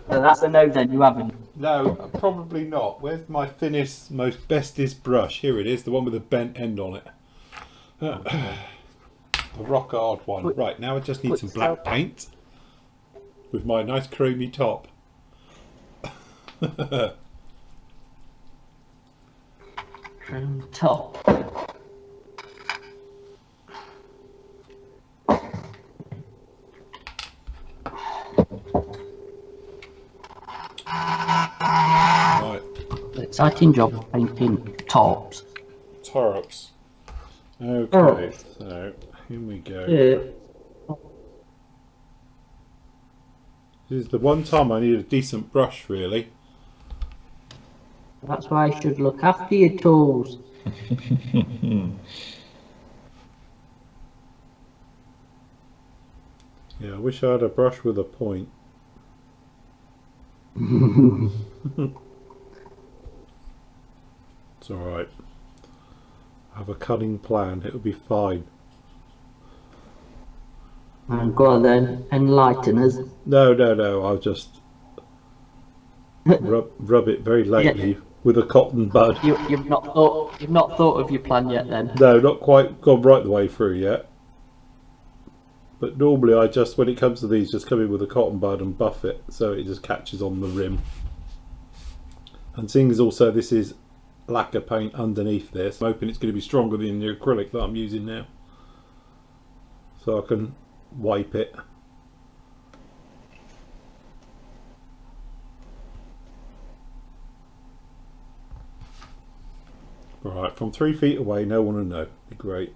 So that's a no then, you haven't? No, probably not. Where's my thinnest, most bestest brush? Here it is, the one with the bent end on it. The rock hard one. Right, now I just need some black paint with my nice chromy top. Chrome top. Right. Exciting job painting tops. Tops. Okay, so here we go. Yeah. This is the one time I need a decent brush, really. That's why you should look after your tools. Yeah, I wish I had a brush with a point. It's alright. I have a cunning plan, it'll be fine. And go on then, enlighten us. No, I'll just rub it very lightly with a cotton bud. You've not thought of your plan yet then? No, not quite gone right the way through yet. But normally I just, when it comes to these, just come in with a cotton bud and buff it so it just catches on the rim. And seeing as also this is lacquer paint underneath this, I'm hoping it's going to be stronger than the acrylic that I'm using now. So I can wipe it. Right, from 3 feet away, no one will know. Be great.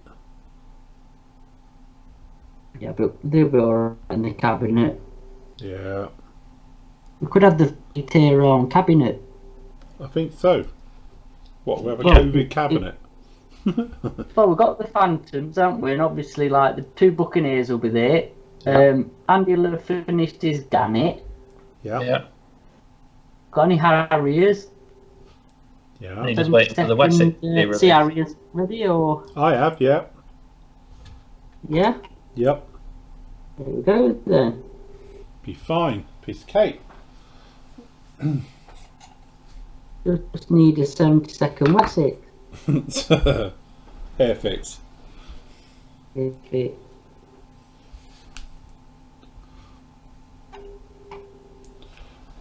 Yeah, but they'll be alright in the cabinet. Yeah. We could have the Tyrone cabinet. I think so. What, we have a COVID cabinet? Well, we've got the Phantoms, haven't we? And obviously, like, the 2 Buccaneers will be there. Andy will have finished his Gannet. Yeah. Got any Harriers? Yeah. You just wait for the Wessex to be released. See Harriers ready, or? I have, yeah. Yeah? Yep. There we go then. Be fine. Piece of cake. Just need a 70-second Wessex. Hair fix. Okay.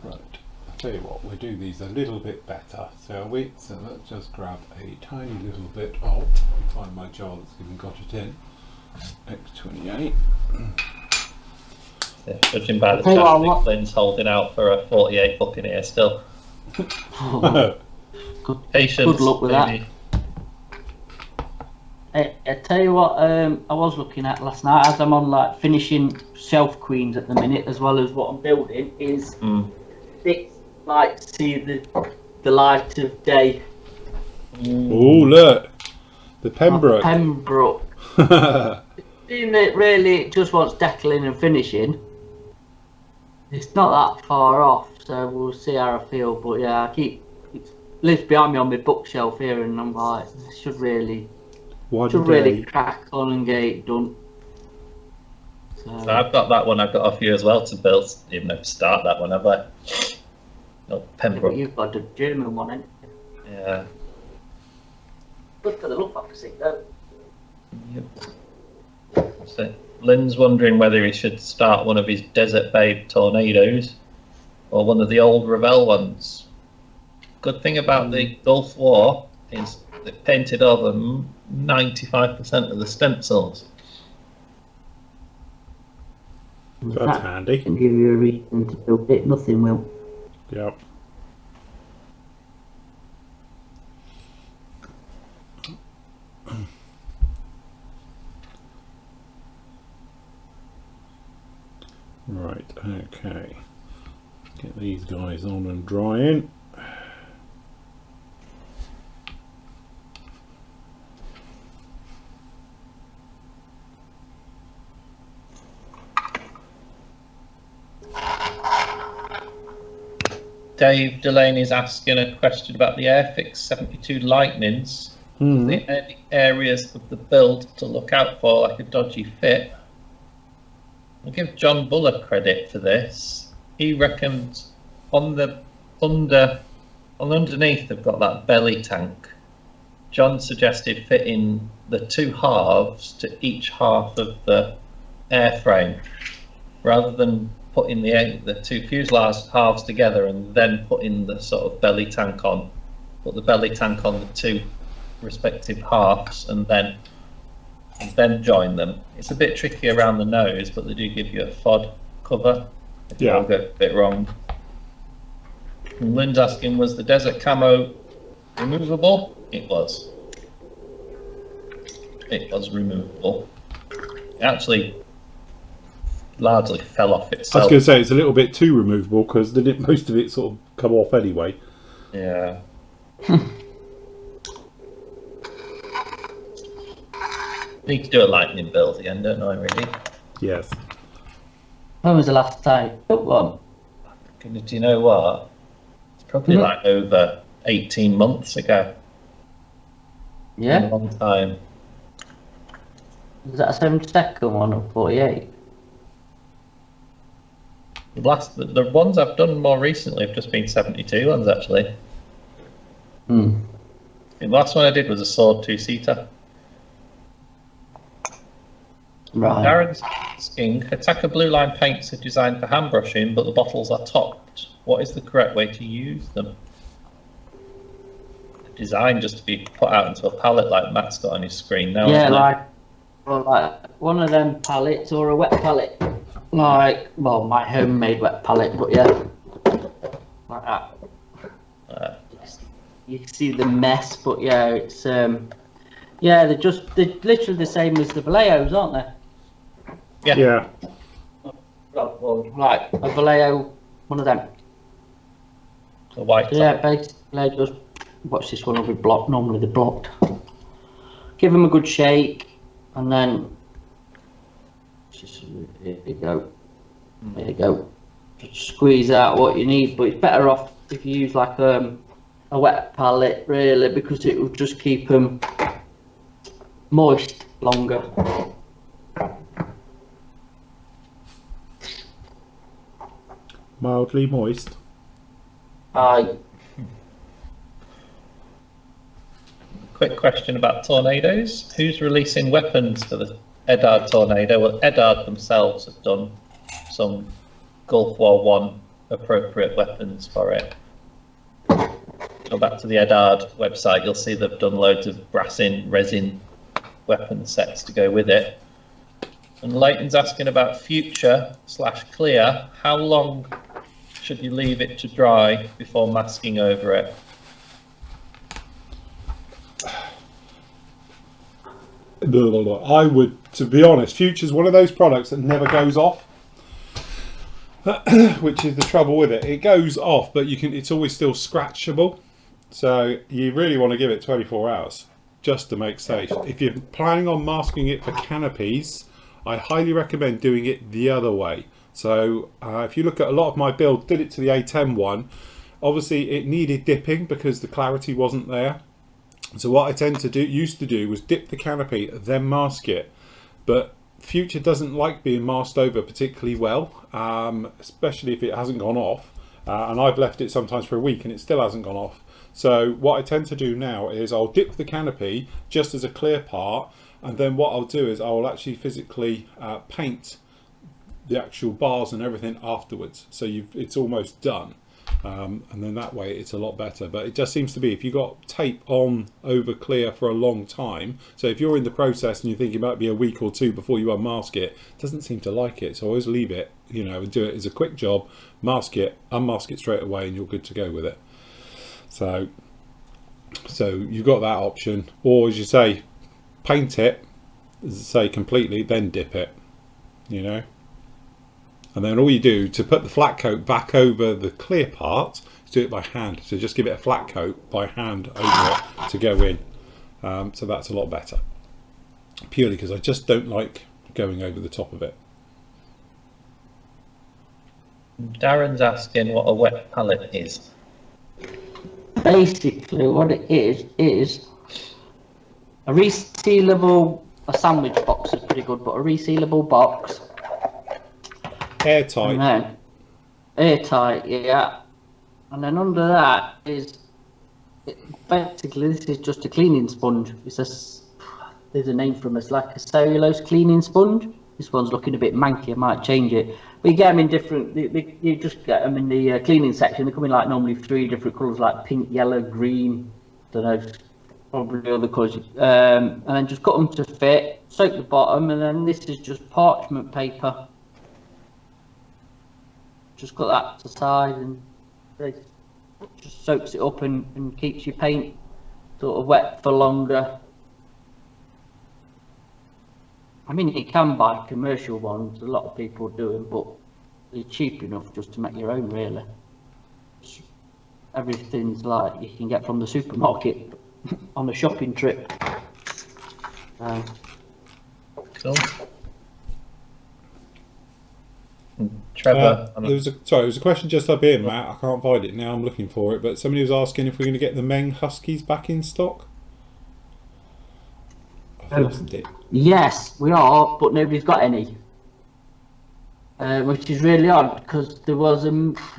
Right. I'll tell you what, we'll do these a little bit better, shall we? So let's just grab a tiny little bit of, find my jar that's even got it in. X28. Yeah, judging by the plastic, Lynn's holding out for a 48 Buccaneer still. Patience. Good luck with that. I tell you what, I was looking at last night as I'm on like finishing Shelf Queens at the minute, as well as what I'm building, is it's like to see the light of day. Oh look, the Pembroke. Pembroke. Seeing it really just wants deckling and finishing. It's not that far off, so we'll see how I feel. But yeah, it lives behind me on my bookshelf here, and I'm like, I should really crack on and get it done. So I've got that one. I've got a few as well to build. Even if start that one, have I? No, Pembroke. You've got the German one, ain't you? Yeah. Good for the look opposite though. Yep. So Lynn's wondering whether he should start one of his Desert Babe Tornadoes or one of the old Revell ones. Good thing about the Gulf War is they painted over 95% of the stencils. That's handy. Can give you a reason to build it. Nothing will. Yep. Right, okay. Get these guys on and drying. Dave Delaney's asking a question about the Airfix 72 Lightnings. The areas of the build to look out for, like a dodgy fit. I'll give John Buller credit for this. He reckons underneath they've got that belly tank. John suggested fitting the 2 halves to each half of the airframe, rather than putting the 2 fuselage halves together and then putting the sort of belly tank on. Put the belly tank on the 2 respective halves and then join them. It's a bit tricky around the nose, but they do give you a FOD cover if you all get a bit wrong. And Lynn's asking, was the desert camo removable? It was. It was removable. It actually largely fell off itself. I was going to say it's a little bit too removable because most of it sort of come off anyway. Yeah. Need to do a lightning build again, don't I, really? Yes. When was the last time you took one? Do you know what? It's probably like over 18 months ago. Yeah. A long time. Was that a 7-second one or 48? The ones I've done more recently have just been 72 ones, actually. Hmm. The last one I did was a sword 2-seater. Right. Darren's asking, Attacker Blue Line paints are designed for hand brushing, but the bottles are topped. What is the correct way to use them? Designed just to be put out into a palette like Matt's got on his screen now. Yeah, like one of them pallets or a wet pallet. Like, well, my homemade wet pallet, but yeah, like that. You see the mess, but yeah, it's yeah, they're literally the same as the Valeos, aren't they? Yeah. Well, right, a Valeo, one of them. The white. Yeah, basically just watch this one will be blocked. Normally they're blocked. Give them a good shake, and then here you go. There you go. Just squeeze out what you need, but it's better off if you use like a wet palette, really, because it will just keep them moist longer. Mildly moist. Aye. Quick question about tornadoes. Who's releasing weapons for the Eddard tornado? Well, Eddard themselves have done some Gulf War One appropriate weapons for it. Go back to the Eddard website, you'll see they've done loads of brass-in, resin weapon sets to go with it. And Leighton's asking about future/clear. How long should you leave it to dry before masking over it? I would, to be honest, Future's one of those products that never goes off, which is the trouble with it. It goes off, but it's always still scratchable. So you really want to give it 24 hours just to make safe. If you're planning on masking it for canopies, I highly recommend doing it the other way. So if you look at a lot of my builds, did it to the A10 one, obviously it needed dipping because the clarity wasn't there. So what I used to do was dip the canopy, then mask it. But Future doesn't like being masked over particularly well, especially if it hasn't gone off. And I've left it sometimes for a week and it still hasn't gone off. So what I tend to do now is I'll dip the canopy just as a clear part, and then what I'll do is I will actually physically paint the actual bars and everything afterwards. So it's almost done. And then that way it's a lot better. But it just seems to be, if you've got tape on over clear for a long time, so if you're in the process and you think it might be a week or two before you unmask it, it doesn't seem to like it. So I always leave it, and do it as a quick job, mask it, unmask it straight away, and you're good to go with it. So you've got that option, or as you say, paint it, as I say, completely, then dip it, And then all you do to put the flat coat back over the clear part is do it by hand. So just give it a flat coat by hand over it to go in. So that's a lot better. Purely because I just don't like going over the top of it. Darren's asking what a wet palette is. Basically what it is a resealable, a sandwich box is pretty good, but a resealable box. Airtight. And then, airtight, yeah. And then under that is, basically this is just a cleaning sponge. There's a name for them, it's like a cellulose cleaning sponge. This one's looking a bit manky, I might change it. But you get them in different, you just get them in the cleaning section. They come in like normally 3 different colours, like pink, yellow, green, don't know, probably other colours. And then just cut them to fit, soak the bottom, and then this is just parchment paper. Just cut that to the side, and it just soaks it up and keeps your paint sort of wet for longer. I mean, you can buy commercial ones, a lot of people do them, but they're cheap enough just to make your own, really. everything's like you can get from the supermarket on a shopping trip. Cool. Trevor, there was a question just up here, Matt. I can't find it now. I'm looking for it, but somebody was asking if we're going to get the Meng Huskies back in stock. I've lost it. Yes, we are, but nobody's got any, which is really odd because there was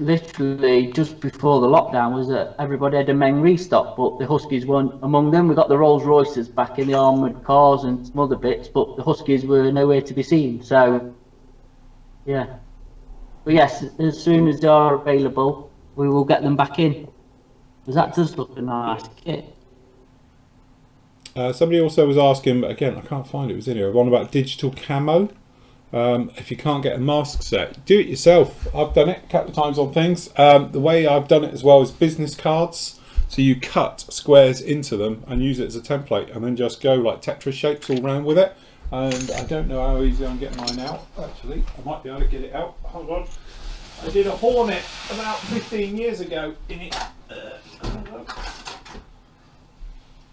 literally just before the lockdown was that everybody had a Meng restock, but the Huskies weren't among them. We got the Rolls Royces back in the armoured cars and some other bits, but the Huskies were nowhere to be seen. So, yeah. But yes, as soon as they are available, we will get them back in. Because that does look a nice kit. Somebody also was asking, but again, I can't find it. It was in here. One about digital camo. If you can't get a mask set, do it yourself. I've done it a couple of times on things. The way I've done it as well is business cards. So you cut squares into them and use it as a template, and then just go like Tetris shapes all around with it. And I don't know how easy I'm getting mine out. Actually, I might be able to get it out. Hold on. I did a Hornet about 15 years ago in it.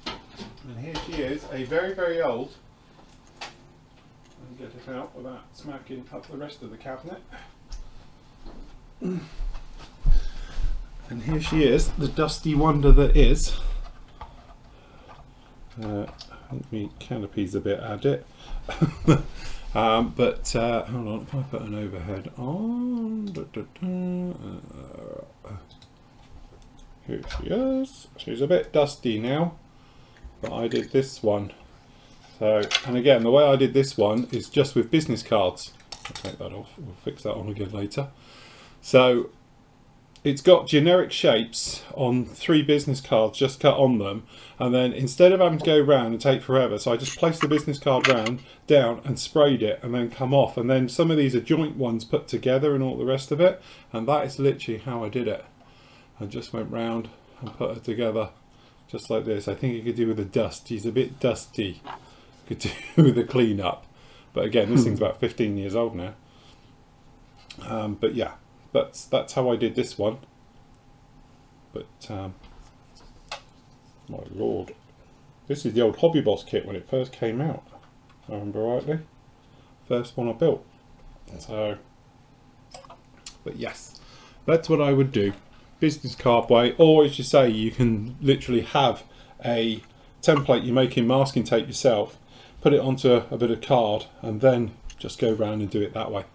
And here she is, a very, very old. Let me get it out without smacking up the rest of the cabinet. And here she is, the dusty wonder that is. I think my canopy's a bit at it. But hold on, if I put an overhead on. Here she is. She's a bit dusty now, but I did this one. So, and again, the way I did this one is just with business cards. I'll take that off, we'll fix that on again later. So, it's got generic shapes on 3 business cards just cut on them, and then instead of having to go round and take forever, so I just placed the business card down and sprayed it and then come off, and then some of these are joint ones put together and all the rest of it, and that is literally how I did it. I just went round and put it together just like this. I think you could do with the dust. He's a bit dusty. Could do with the clean up, but again, this thing's about 15 years old now. But yeah, that's how I did this one. But my lord, this is the old Hobby Boss kit when it first came out, if I remember rightly. First one I built. So, but yes, that's what I would do. Business card way, or as you say, you can literally have a template you make in masking tape yourself, put it onto a bit of card, and then just go around and do it that way.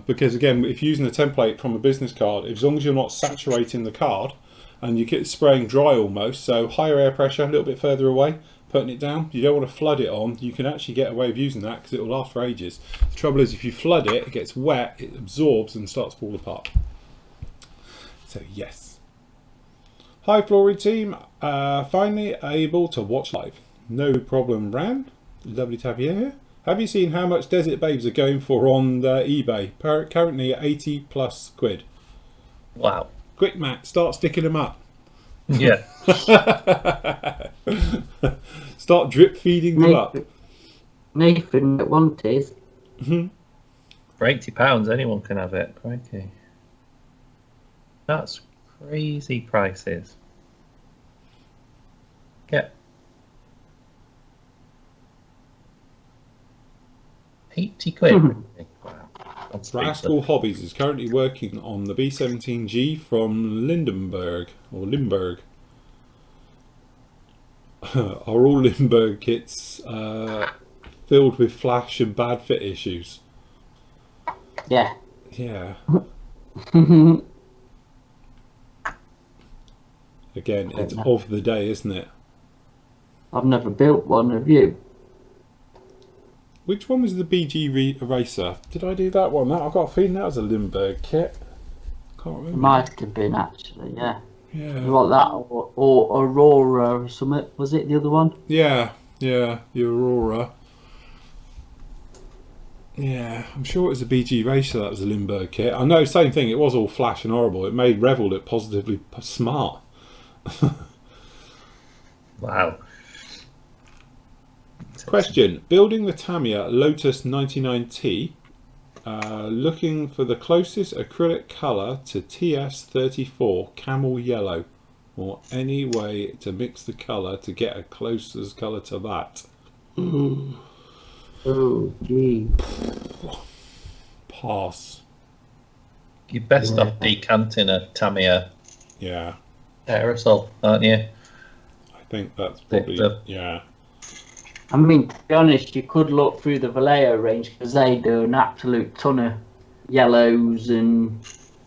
Because again, if you're using a template from a business card, as long as you're not saturating the card and you get spraying dry almost, so higher air pressure, a little bit further away, putting it down, you don't want to flood it on. You can actually get away with using that because it will last for ages. The trouble is if you flood it, it gets wet, it absorbs and starts to fall apart. So yes. Hi Flory team, finally able to watch live. No problem, Ran. Lovely to have you here. Have you seen how much Desert Babes are going for on eBay? Currently at 80+ quid. Wow. Quick Matt, start sticking them up. Yeah. Start drip feeding them up. Nathan that wanted. For £80 anyone can have it. Crikey. That's crazy prices. Yeah. 80 quid. Wow. Rascal Hobbies is currently working on the B17G from Lindenberg or Limburg. Are all Limburg kits filled with flash and bad fit issues? Yeah. Yeah. Again, it's of the day, isn't it? I've never built one, have you? Which one was the BG Eraser? Did I do that one? I've got a feeling that was a Limburg kit. Can't remember. It might have been actually, yeah. Yeah. Like that, or Aurora or something. Was it the other one? Yeah, the Aurora. Yeah, I'm sure it was a BG Racer that was a Limburg kit. I know, same thing, it was all flash and horrible. It made Revel look positively smart. Wow. Question, building the Tamiya Lotus 99T, Looking for the closest acrylic colour to TS34 camel yellow, or any way to mix the colour to get a closest colour to that. Oh, gee. Pass. You're best off decanting a Tamiya Yeah, aerosol, aren't you? I think that's probably, yeah. I mean, to be honest, you could look through the Vallejo range because they do an absolute ton of yellows and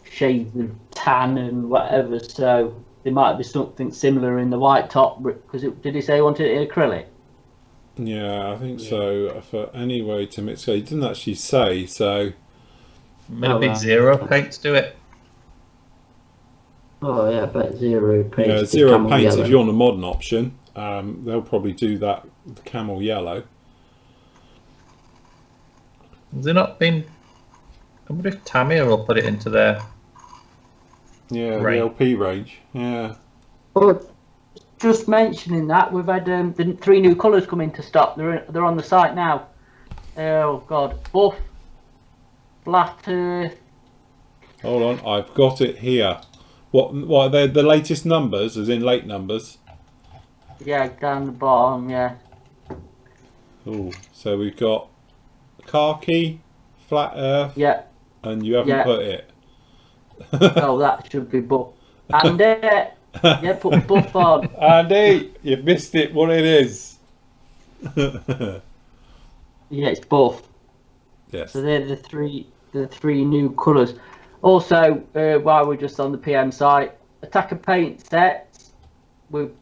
shades of tan and whatever. So there might be something similar in the white top. Because did he say he wanted it in acrylic? Yeah, I think so. For any way to mix, he didn't actually say. So Maybe zero paints do it. Oh yeah, but zero paint. yeah, zero paints. If you're on the modern option, they'll probably do that. The camel yellow. Has there not been? I wonder if Tamiya will put it into their Yeah, range. the LP range. Yeah. But just mentioning that, we've had the 3 new colours come into stock. They're on the site now. Oh God, buff, flat earth. Hold on, I've got it here. What are they? The latest numbers, as in late numbers. Yeah, down the bottom. Yeah. Oh, so we've got khaki, flat earth, Yeah. and you haven't put it. Oh, that should be buff. And yeah, put buff on. Andy, you've missed it. What it is? Yeah, it's buff. Yes. So they're the three new colours. Also, while we're just on the PM site, Attacker paint sets. We've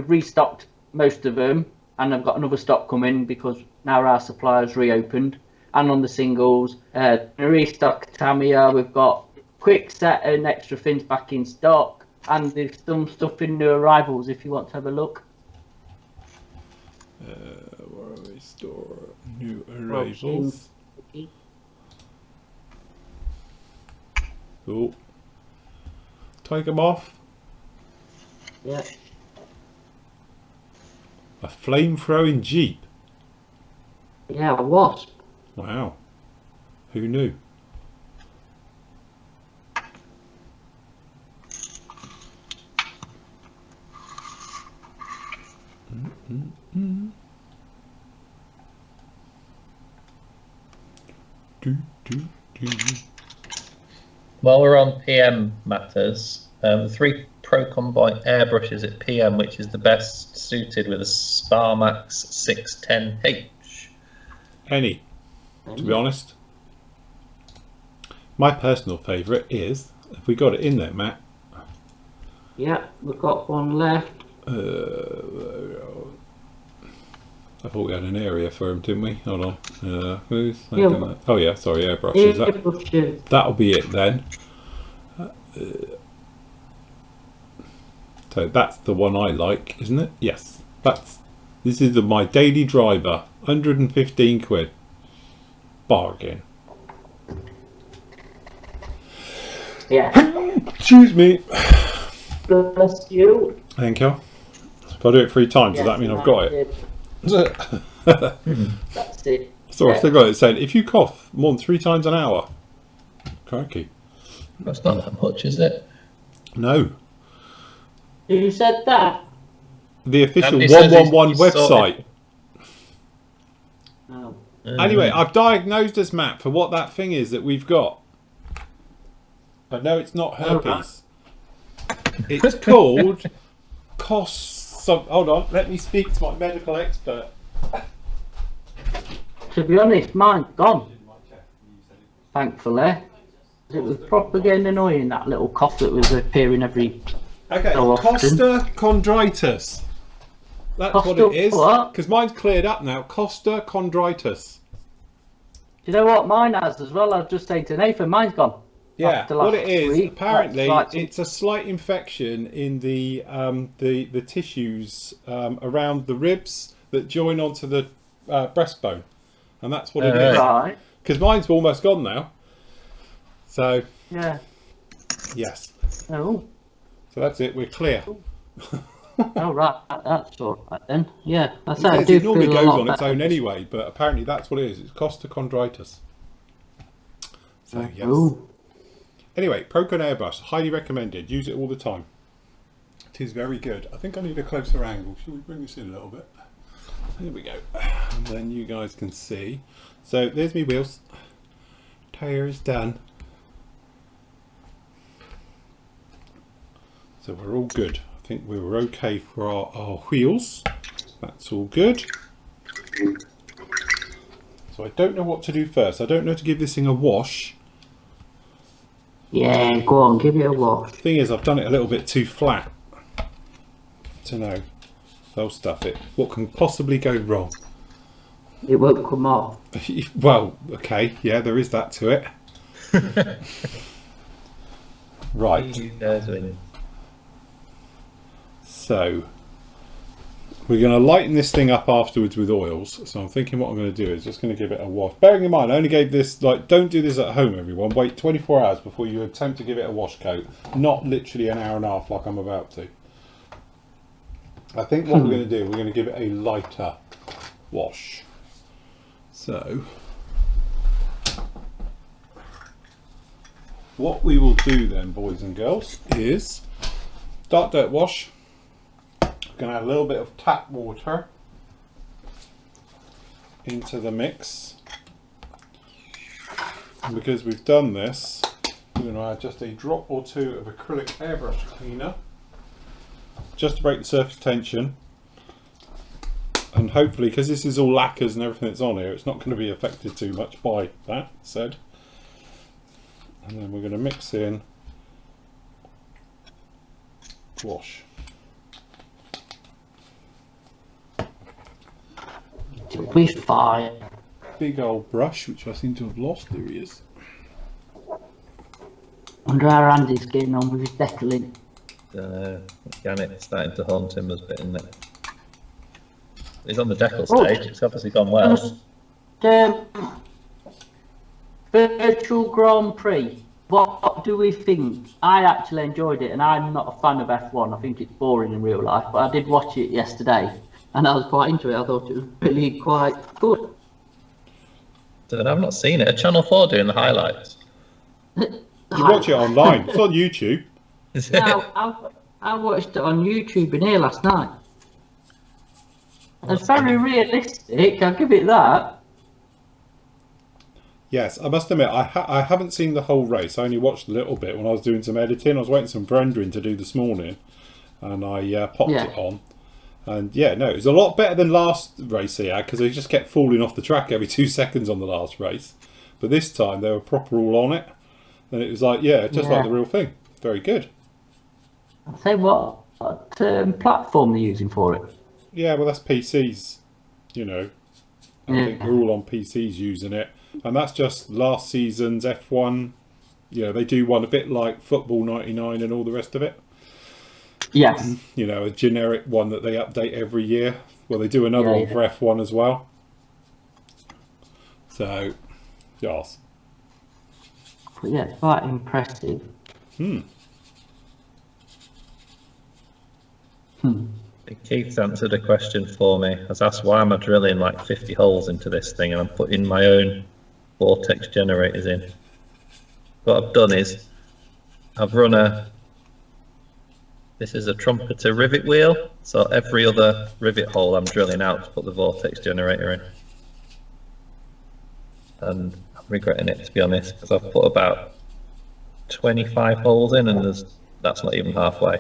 restocked most of them, and I've got another stock coming because now our supplier's reopened. And on the singles, restock Tamiya. We've got quick set and extra fins back in stock, and there's some stuff in new arrivals if you want to have a look. Where are we? Store new arrivals. Cool. Take them off. Yeah. A flame-throwing Jeep. Yeah, a wasp. Wow. Who knew? While we're on PM matters, the 3 Pro Combine airbrushes at PM, which is the best suited with a Sparmax 610H. Any, to be honest. My personal favourite is, have we got it in there, Matt? Yeah, we've got one left. I thought we had an area for him, didn't we? Hold on. Who's Yeah. that? Oh yeah, sorry, airbrushes. That'll be it then. So that's the one I like, isn't it? Yes. This is my daily driver. 115 quid. Bargain. Yeah. Excuse me. Bless you. Thank you. If I do it 3 times, does that mean I've got it? That's it. So I still got it saying, if you cough more than 3 times an hour. Crikey. That's not that much, is it? No. Who said that? The official Andy says 111 he's website. Oh. Anyway, I've diagnosed us, Matt, for what that thing is that we've got. I know it's not herpes. It's called hold on, let me speak to my medical expert. To be honest, mine's gone. Thankfully. It was proper getting annoying, that little cough that was appearing every Okay, so often. costochondritis. That's what it is. Because mine's cleared up now. Costochondritis. Do you know what mine has as well? I've just said to Nathan, mine's gone. Yeah, what it is, week, apparently, like it's a slight infection in the tissues around the ribs that join onto the breastbone, and that's what it is. Right. Because mine's almost gone now. So Yeah. yes. Oh. So that's it. We're clear. Oh right, that's all right then. Yeah, that's It, I says do it normally feel a goes lot on its better. own anyway, but apparently that's what it is. It's costochondritis. So yes. Oh. Anyway, Procon airbrush, highly recommended. Use it all the time. It is very good. I think I need a closer angle. Should we bring this in a little bit? There we go. And then you guys can see. So there's me wheels. Tyre is done. So we're all good. I think we were okay for our wheels. That's all good. So I don't know what to do first. I don't know to give this thing a wash. Yeah, go on, give it a wash. Thing is, I've done it a little bit too flat to know. They'll stuff it. What can possibly go wrong? It won't come off. Well, okay, yeah, there is that to it. Right. So we're going to lighten this thing up afterwards with oils. So I'm thinking what I'm going to do is just going to give it a wash. Bearing in mind, I only gave this, like, don't do this at home, everyone. Wait 24 hours before you attempt to give it a wash coat. Not literally an hour and a half like I'm about to. I think what we're going to do, we're going to give it a lighter wash. So what we will do then, boys and girls, is dark dirt wash. We're going to add a little bit of tap water into the mix. And because we've done this, we're going to add just a drop or two of acrylic airbrush cleaner, just to break the surface tension. And hopefully, because this is all lacquers and everything that's on here, it's not going to be affected too much by that said. And then we're going to mix in wash. It'll be fine. Big old brush, which I seem to have lost. There he is. Wonder how Andy's getting on with his deckling. Gannett's starting to haunt him a bit, isn't it? He's on the decal stage. It's obviously gone well. Virtual Grand Prix. What do we think? I actually enjoyed it, and I'm not a fan of F1. I think it's boring in real life, but I did watch it yesterday, and I was quite into it. I thought it was really quite good. I've not seen it. Are Channel 4 doing the highlights? You watch it online. It's on YouTube. No, I watched it on YouTube in here last night. It's very realistic, I'll give it that. Yes, I must admit, I haven't seen the whole race. I only watched a little bit when I was doing some editing. I was waiting some rendering to do this morning, and I popped it on. And yeah, no, it was a lot better than last race he had, because they just kept falling off the track every 2 seconds on the last race. But this time they were proper all on it, and it was like, yeah, just like the real thing. Very good. I'll tell you what platform they're using for it. Yeah, well, that's PCs, you know. I think we're all on PCs using it. And that's just last season's F1. You know, they do one a bit like Football 99 and all the rest of it. Yes. You know, a generic one that they update every year. Well, they do another one for F1 as well. So, yes. But yeah, it's quite impressive. Keith's answered a question for me. I was asked why am I drilling like 50 holes into this thing and I'm putting my own vortex generators in. What I've done is I've run this is a trumpeter rivet wheel, so every other rivet hole I'm drilling out to put the vortex generator in. And I'm regretting it, to be honest, because I've put about 25 holes in and that's not even halfway.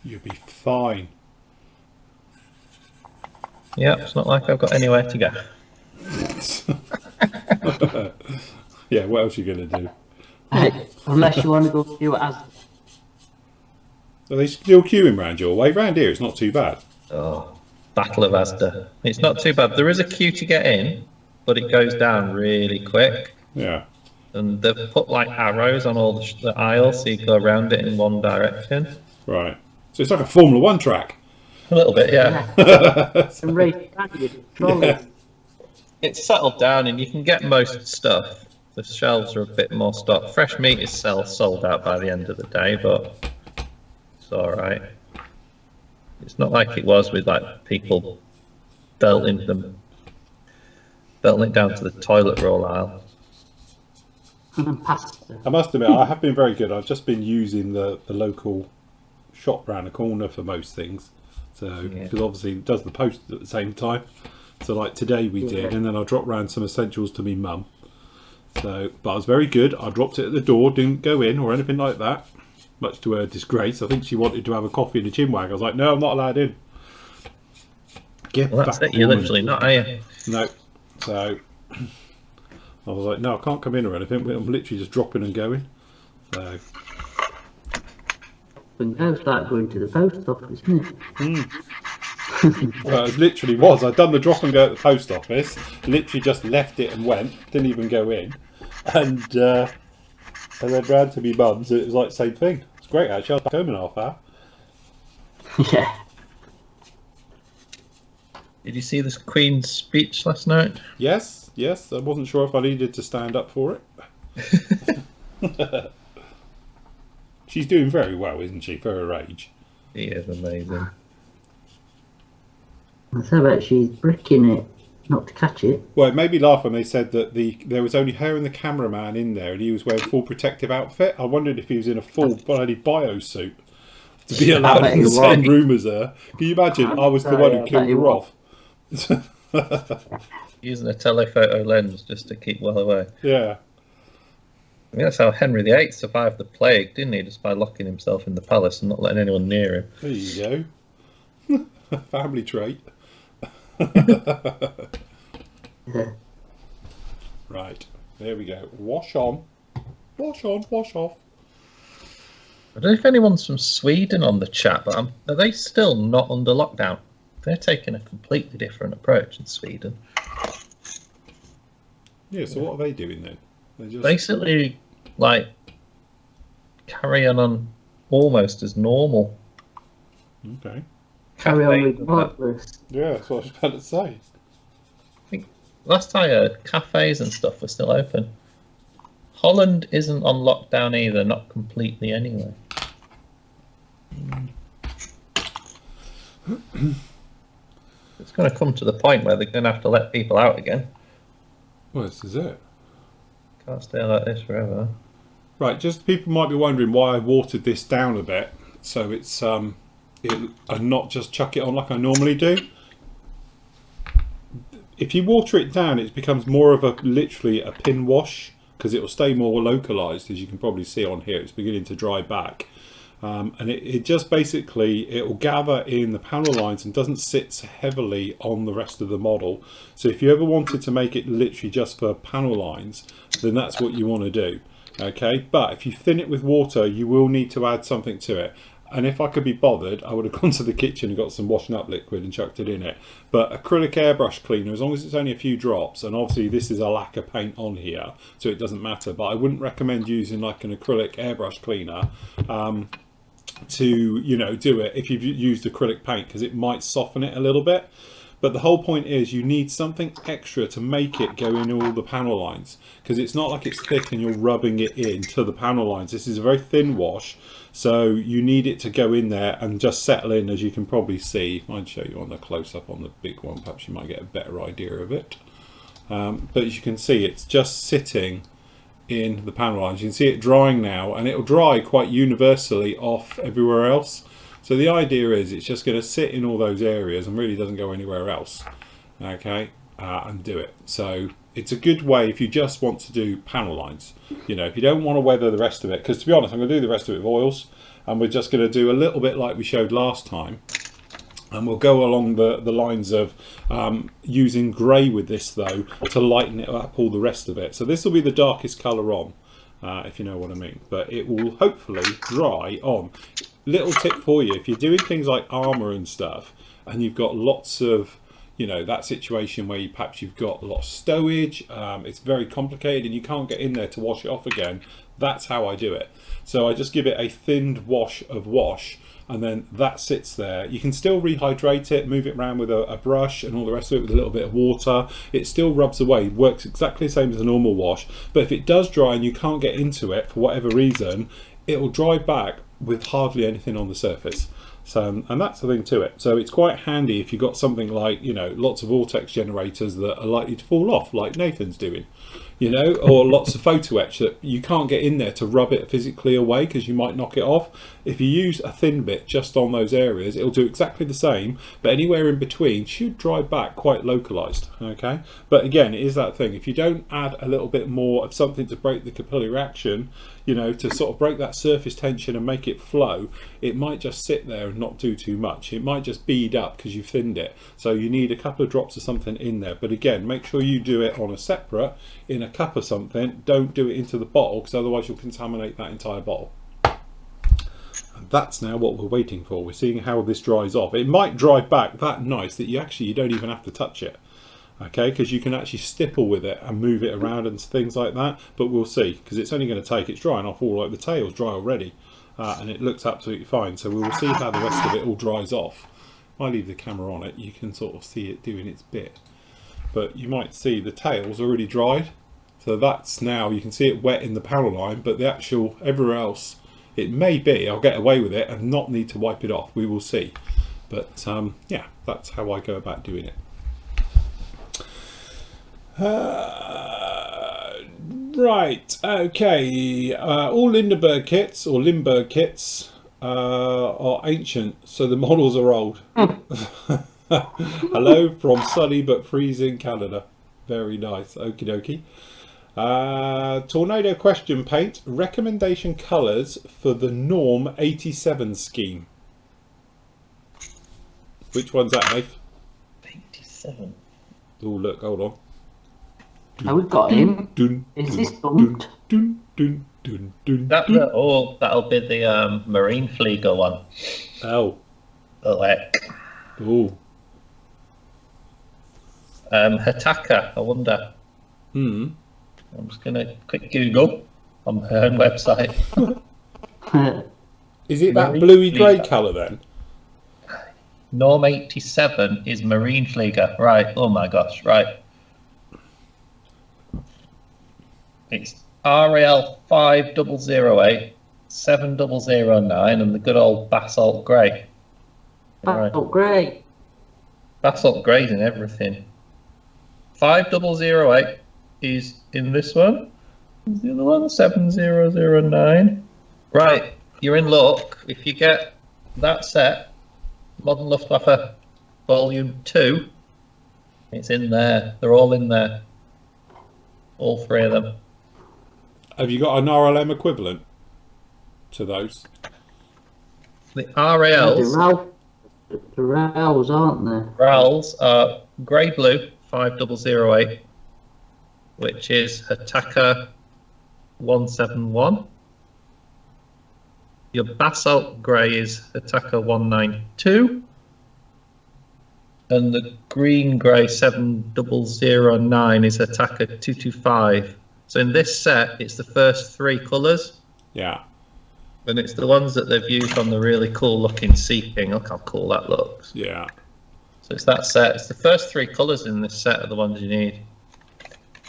You'll be fine. Yeah, it's not like I've got anywhere to go. Yeah, what else are you going to do? Unless you want to go do it as... Are they still queuing round your way? Round here, it's not too bad. Oh, Battle of Asda. It's not too bad. There is a queue to get in, but it goes down really quick. Yeah. And they've put like arrows on all the aisles so you go around it in one direction. Right. So it's like a Formula 1 track. A little bit, yeah. And race with trolleys. it's settled down and you can get most stuff. The shelves are a bit more stocked. Fresh meat is sold out by the end of the day, but it's all right. It's not like it was with like people belting it down to the toilet roll aisle. I must admit, I have been very good. I've just been using the local shop round the corner for most things. So, because obviously it does the post at the same time. So like today we did, and then I dropped round some essentials to me mum. So, but I was very good. I dropped it at the door, didn't go in or anything like that. Much to her disgrace. I think she wanted to have a coffee in the chinwag. I was like, no, I'm not allowed in. Well, that's it. You're literally not, are you? No. So I was like, no, I can't come in or anything. I'm literally just dropping and going. So. But now it's like going to the post office, isn't it? Well, it literally was. I'd done the drop and go at the post office. Literally just left it and went. Didn't even go in. And then round to me mum's. It was like the same thing. It's great actually. I was back home in half hour. Yeah. Did you see the Queen's speech last night? Yes. I wasn't sure if I needed to stand up for it. She's doing very well, isn't she, for her age? She is amazing. I say about she's bricking it, not to catch it. Well, it made me laugh when they said that there was only her and the cameraman in there, and he was wearing full protective outfit. I wondered if he was in a full bloody biosuit to be allowed in the same room as her. Can you imagine? I was the one who killed her off. Using a telephoto lens just to keep well away. Yeah. I mean, that's how Henry VIII survived the plague, didn't he? Just by locking himself in the palace and not letting anyone near him. There you go. Family trait. Right. There we go. Wash on. Wash on. Wash off. I don't know if anyone's from Sweden on the chat, but are they still not under lockdown? They're taking a completely different approach in Sweden. Yeah, so what are they doing then? They're just... Basically, like, carry on almost as normal. Okay. Carry on regardless. Yeah, that's what I was about to say. I think last I heard, cafes and stuff were still open. Holland isn't on lockdown either, not completely anyway. It's going to come to the point where they're going to have to let people out again. Well, this is it. Can't stay like this forever. Right, just people might be wondering why I watered this down a bit, so it's and not just chuck it on like I normally do. If you water it down, it becomes more of literally a pin wash, because it will stay more localized, as you can probably see on here. It's beginning to dry back. And it just basically, it will gather in the panel lines and doesn't sit so heavily on the rest of the model. So if you ever wanted to make it literally just for panel lines, then that's what you want to do. Okay, but if you thin it with water, you will need to add something to it. And if I could be bothered, I would have gone to the kitchen and got some washing up liquid and chucked it in it. But acrylic airbrush cleaner, as long as it's only a few drops, and obviously this is a lacquer paint on here, so it doesn't matter. But I wouldn't recommend using like an acrylic airbrush cleaner to, you know, do it if you've used acrylic paint, because it might soften it a little bit. But the whole point is you need something extra to make it go in all the panel lines, because it's not like it's thick and you're rubbing it into the panel lines. This is a very thin wash, so you need it to go in there and just settle in, as you can probably see. I'd show you on the close-up on the big one, perhaps you might get a better idea of it. But as you can see, it's just sitting in the panel lines. You can see it drying now, and it'll dry quite universally off everywhere else. So the idea is it's just going to sit in all those areas and really doesn't go anywhere else. Okay, and do it. So it's a good way if you just want to do panel lines. You know, if you don't want to weather the rest of it, because to be honest, I'm going to do the rest of it with oils, and we're just going to do a little bit like we showed last time. And we'll go along the lines of using grey with this though to lighten it up all the rest of it. So this will be the darkest colour on, if you know what I mean. But it will hopefully dry on. Little tip for you, if you're doing things like armour and stuff, and you've got lots of, you know, that situation where perhaps you've got a lot of stowage, it's very complicated and you can't get in there to wash it off again, that's how I do it. So I just give it a thinned wash of wash, and then that sits there. You can still rehydrate it, move it around with a brush and all the rest of it with a little bit of water. It still rubs away, works exactly the same as a normal wash. But if it does dry and you can't get into it for whatever reason, it will dry back with hardly anything on the surface. So, and that's the thing to it. So it's quite handy if you've got something like, you know, lots of vortex generators that are likely to fall off, like Nathan's doing, you know, or lots of photo etch that you can't get in there to rub it physically away because you might knock it off. If you use a thin bit just on those areas, it'll do exactly the same, but anywhere in between should dry back quite localized. Okay, but again, it is that thing, if you don't add a little bit more of something to break the capillary action, you know, to sort of break that surface tension and make it flow, it might just sit there and not do too much. It might just bead up because you've thinned it. So you need a couple of drops of something in there. But again, make sure you do it on a separate, in a cup or something. Don't do it into the bottle, because otherwise you'll contaminate that entire bottle. And that's now what we're waiting for. We're seeing how this dries off. It might dry back that nice that you don't even have to touch it. Okay, because you can actually stipple with it and move it around and things like that, but we'll see, because it's only going to take, it's drying off all, like the tail's dry already, and it looks absolutely fine. So we will see how the rest of it all dries off. If I leave the camera on it, you can sort of see it doing its bit, but you might see the tail's already dried, so that's now, you can see it wet in the power line, but the actual, everywhere else, it may be, I'll get away with it and not need to wipe it off, we will see. But yeah, that's how I go about doing it. Right, okay, all Lindenberg kits or Limburg kits are ancient, so the models are old. Hello from sunny but freezing Canada. Very nice, okie dokie. Tornado question paint, recommendation colours for the Norm 87 scheme. Which one's that, Nate? 87. Oh, look, hold on. Oh, we've got him. Is this bumped? That'll be the Marine Flieger one. Oh. Oh, heck. Oh. Hataka, I wonder. I'm just going to quick Google on her own website. Is it that bluey grey colour then? Norm 87 is Marine Flieger. Right, oh my gosh, right. It's RAL 5008, 7009, and the good old basalt grey. Basalt grey. Basalt grey's in everything. 5008 is in this one. Is the other one 7009? Right, you're in luck. If you get that set, Modern Luftwaffe Volume 2, it's in there. They're all in there. All three of them. Have you got an RLM equivalent to those? The RALs. The RALs, aren't there? RALs are grey blue 5008, which is Hataka 171. Your basalt grey is Hataka 192. And the green grey 7009 is Hataka 225. So in this set, it's the first three colours. Yeah. And it's the ones that they've used on the really cool looking seeping. Look how cool that looks. Yeah. So it's that set. It's the first three colours in this set are the ones you need.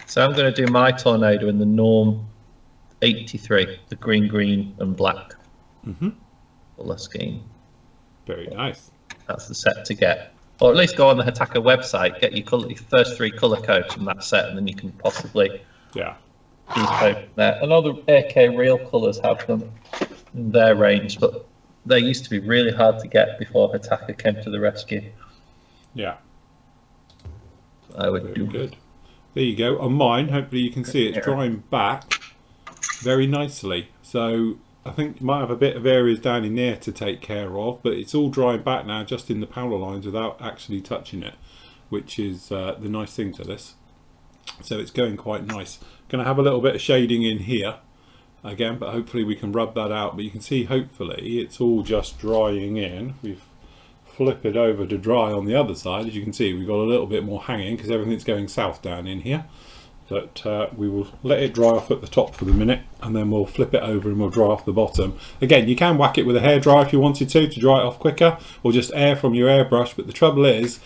So I'm going to do my Tornado in the Norm 83, the green, and black colour scheme. Very nice. That's the set to get. Or at least go on the Hataka website, get your first three colour codes from that set, and then you can possibly use code there. And all the AK Real colours have them in their range, but they used to be really hard to get before Hataka came to the rescue. Yeah. I would Very do good. There you go. On mine, hopefully you can see it's drying back very nicely. So I think you might have a bit of areas down in there to take care of, but it's all drying back now just in the power lines without actually touching it, which is the nice thing to this. So it's going quite nice. Going to have a little bit of shading in here again, but hopefully we can rub that out. But you can see hopefully it's all just drying in. We've flip it over to dry on the other side. As you can see, we've got a little bit more hanging because everything's going south down in here. But we will let it dry off at the top for the minute, and then we'll flip it over and we'll dry off the bottom. Again, you can whack it with a hairdryer if you wanted to dry it off quicker, or just air from your airbrush. But the trouble is,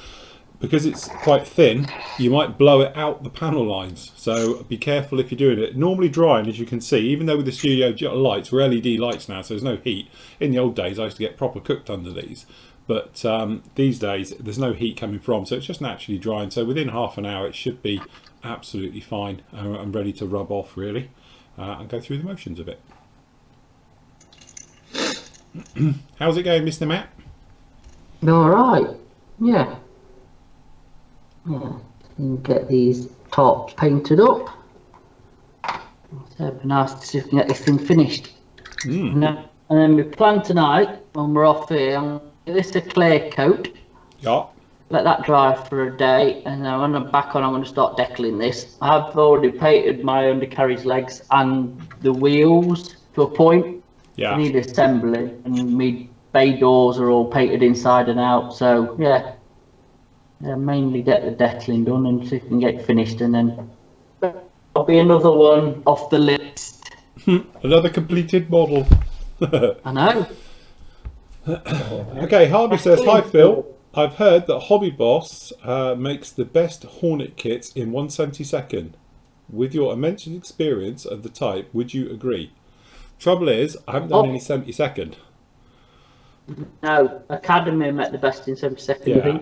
because it's quite thin, you might blow it out the panel lines. So be careful if you're doing it. Normally drying, as you can see, even though with the studio lights, we're LED lights now, so there's no heat. In the old days, I used to get proper cooked under these. But these days, there's no heat coming from, so it's just naturally drying. So within half an hour, it should be absolutely fine and ready to rub off, really, and go through the motions of it. How's it going, Mr. Matt? All right. Yeah. Yeah. And get these tops painted up. So it'd be nice to see if we can get this thing finished. And then we plan tonight when we're off here. I'm gonna give this a clear coat. Yeah. Let that dry for a day, and then when I'm back on, I'm going to start decaling this. I've already painted my undercarriage legs and the wheels to a point. Yeah. I need assembly, and my bay doors are all painted inside and out. So yeah, mainly get the decaling done and see if we can get it finished, and then there'll be another one off the list. Another completed model. I know. Okay, Harvey says, hi Phil. I've heard that Hobby Boss makes the best Hornet kits in 1/72nd. With your immense experience of the type, would you agree? Trouble is, I haven't done any 72nd. No, Academy make the best in 72nd. Yeah,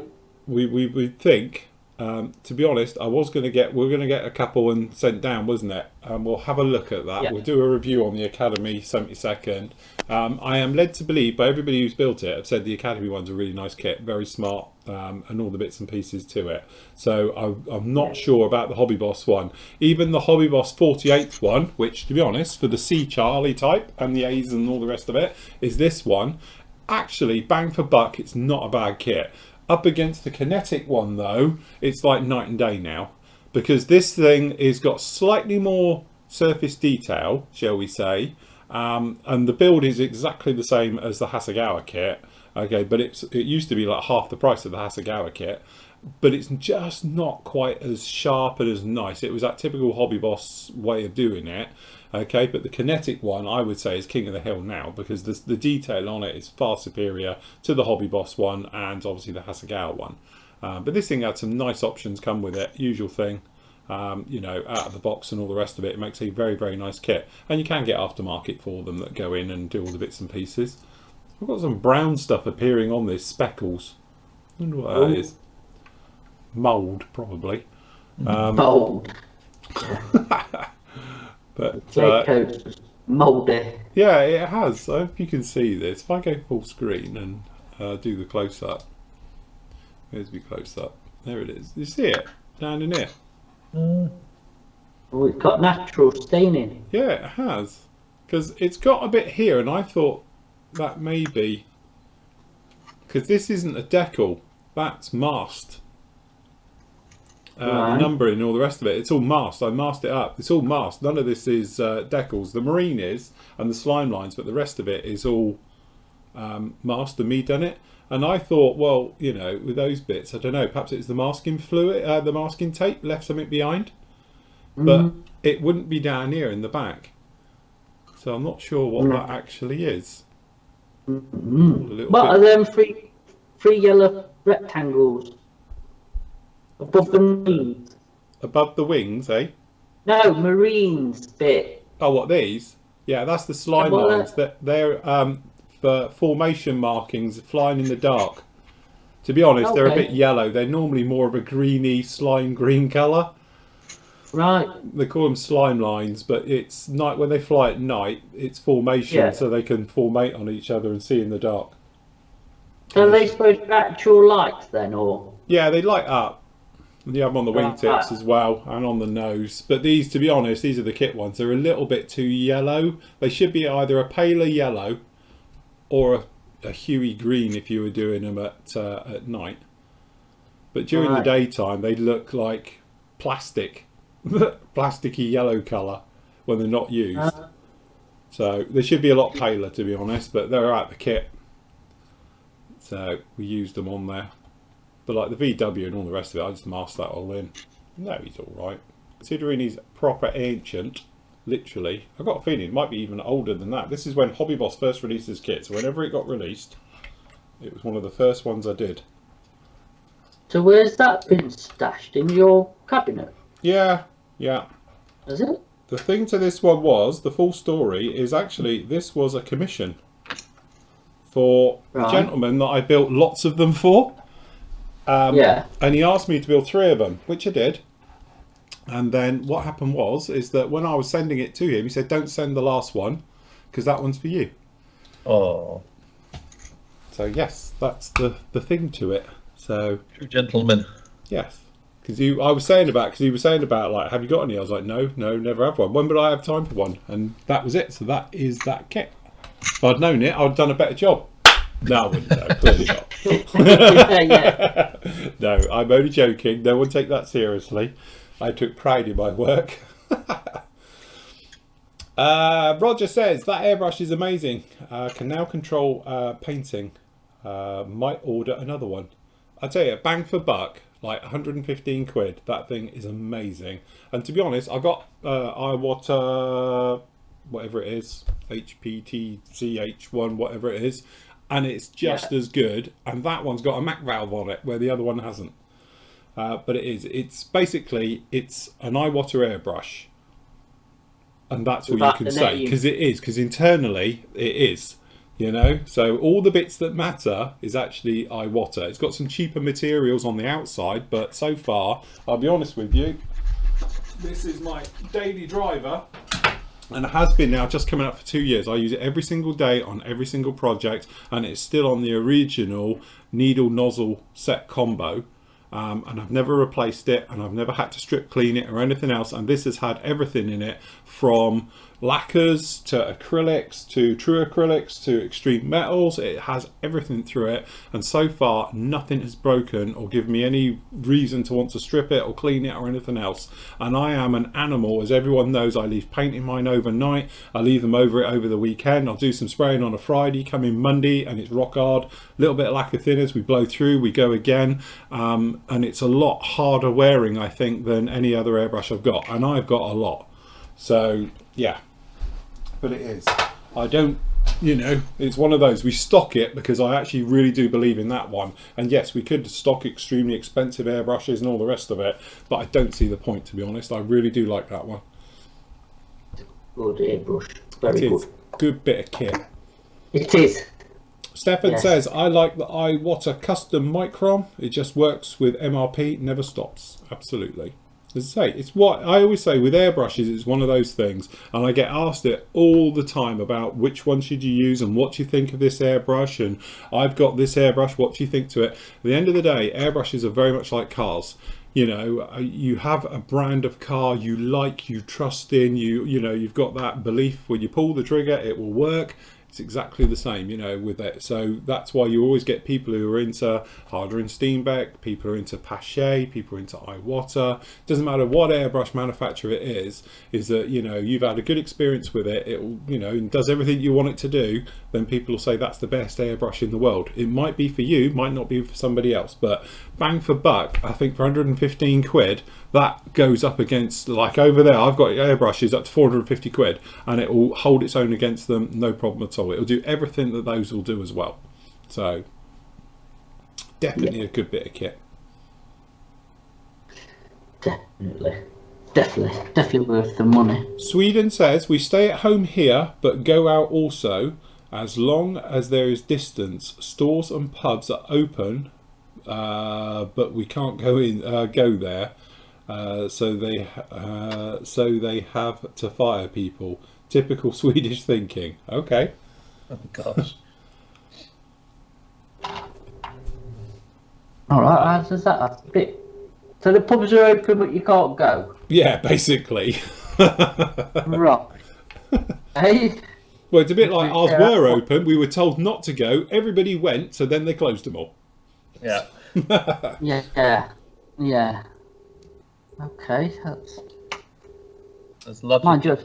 we think. To be honest, we're going to get a couple and sent down, wasn't it? We'll have a look at that. Yeah. We'll do a review on the Academy 72nd. I am led to believe by everybody who's built it have said the Academy one's a really nice kit, very smart, and all the bits and pieces to it. So I'm not sure about the Hobby Boss one. Even the Hobby Boss 48th one, which to be honest, for the C Charlie type and the A's and all the rest of it, is this one. Actually, bang for buck, it's not a bad kit. Up against the Kinetic one though, it's like night and day now, because this thing is got slightly more surface detail, shall we say, and the build is exactly the same as the Hasegawa kit. Okay, but it used to be like half the price of the Hasegawa kit, but it's just not quite as sharp and as nice. It was that typical Hobby Boss way of doing it. Okay, but the Kinetic one I would say is king of the hill now, because the detail on it is far superior to the Hobby Boss one and obviously the Hasegawa one. But this thing had some nice options come with it, usual thing, you know, out of the box and all the rest of it. It makes a very, very nice kit, and you can get aftermarket for them that go in and do all the bits and pieces. I've got some brown stuff appearing on this, speckles. I wonder what that is. Mould, probably. Mould. But mouldy. yeah, it has. I hope you can see this. If I go full screen and do the close up, here's me close up. There it is. You see it down in here? Oh, it's got natural staining. Yeah, it has. Because it's got a bit here, and I thought that maybe because this isn't a decal, that's masked. The numbering and all the rest of it, it's all masked. I masked it up. It's all masked. None of this is decals. The marine is, and the slime lines, but the rest of it is all masked and me done it. And I thought, well, you know, with those bits, I don't know, perhaps it's the masking fluid, the masking tape left something behind, but it wouldn't be down here in the back. So I'm not sure what that actually is. What are them three yellow rectangles? Above the wings. Above the wings, eh? No, marines bit. Oh, what, these? Yeah, that's the slime lines. They're for formation markings, flying in the dark. To be honest, they're a bit yellow. They're normally more of a greeny, slime green colour. Right. They call them slime lines, but it's night when they fly at night. It's formation, so they can formate on each other and see in the dark. So are they supposed to be actual lights then, or? Yeah, they light up. You have them on the wingtips as well, and on the nose. But these, to be honest, these are the kit ones. They're a little bit too yellow. They should be either a paler yellow or a huey green if you were doing them at night. But during the daytime, they look like plastic, plasticky yellow colour when they're not used. So they should be a lot paler, to be honest. But they're out the kit. So we used them on there. But like the VW and all the rest of it, I just masked that all in. No, he's all right. Considering he's proper ancient, literally, I've got a feeling it might be even older than that. This is when Hobby Boss first released his kit. So whenever it got released, it was one of the first ones I did. So where's that been stashed? In your cabinet? Yeah, yeah. Is it? The thing to this one was, the full story is actually, this was a commission for a gentleman that I built lots of them for. Yeah. And he asked me to build 3 of them, which I did. And then what happened is that when I was sending it to him, he said, don't send the last one, because that one's for you. Oh. So yes, that's the thing to it. So True gentleman. yes. Because he was saying about like, have you got any? I was like, no, never have one. When would I have time for one? And that was it. So that is that kit. If I'd known it, I'd have done a better job. No, I wouldn't. No, clearly not. Yeah. No, I'm only joking. No one take that seriously. I took pride in my work. Roger says that airbrush is amazing. Can now control painting. Might order another one. I tell you, bang for buck. Like 115 quid. That thing is amazing. And to be honest, I got Iwater, whatever it is, HPTCH1, whatever it is, and it's just as good. And that one's got a Mac valve on it, where the other one hasn't. But it's basically an Iwater airbrush, and that's all you can say, because internally it is. You know, so all the bits that matter is actually Iwater. It's got some cheaper materials on the outside, but so far, I'll be honest with you, this is my daily driver, and it has been now just coming up for 2 years. I use it every single day on every single project, and it's still on the original needle nozzle set combo. And I've never replaced it, and I've never had to strip clean it or anything else. And this has had everything in it, from lacquers to acrylics to true acrylics to extreme metals. It has everything through it, and so far nothing has broken or given me any reason to want to strip it or clean it or anything else. And I am an animal, as everyone knows. I leave painting mine overnight. I leave them over it over the weekend. I'll do some spraying on a Friday, come in Monday, and it's rock hard. A little bit of lacquer thinners, we blow through, we go again. And it's a lot harder wearing, I think, than any other airbrush I've got, and I've got a lot. So yeah, but it is, I don't, you know, it's one of those, we stock it because I actually really do believe in that one. And yes, we could stock extremely expensive airbrushes and all the rest of it, but I don't see the point, to be honest. I really do like that one. Good airbrush, very good. Good bit of kit. It is. Stefan says, I like the Iwater Custom Micron. It just works with MRP, never stops. Absolutely. As I say, it's what I always say with airbrushes, it's one of those things, and I get asked it all the time about which one should you use and what do you think of this airbrush, and I've got this airbrush, what do you think to it? At the end of the day, airbrushes are very much like cars. You know, you have a brand of car you like, you trust in, you know, you've got that belief when you pull the trigger, it will work. It's exactly the same, you know, with it. So that's why you always get people who are into Harder and Steenbeck, people are into Pache, people are into Iwater. Doesn't matter what airbrush manufacturer it is that, you know, you've had a good experience with it, it will, you know, and does everything you want it to do, then people will say that's the best airbrush in the world. It might be for you, might not be for somebody else, but bang for buck, I think for 115 quid, that goes up against, like over there, I've got airbrushes up to 450 quid, and it will hold its own against them, no problem at all. It'll do everything that those will do as well. So definitely a good bit of kit. Definitely worth the money. Sweden says, we stay at home here but go out also, as long as there is distance. Stores and pubs are open, but we can't go there. So they have to fire people. Typical Swedish thinking. Okay. Oh gosh. All right, does that a bit? So the pubs are open, but you can't go. Yeah, basically. Right. Hey. Well, it's a bit like ours were open. We were told not to go. Everybody went, so then they closed them all. Yeah. Yeah. Okay, There's logic. mind you, I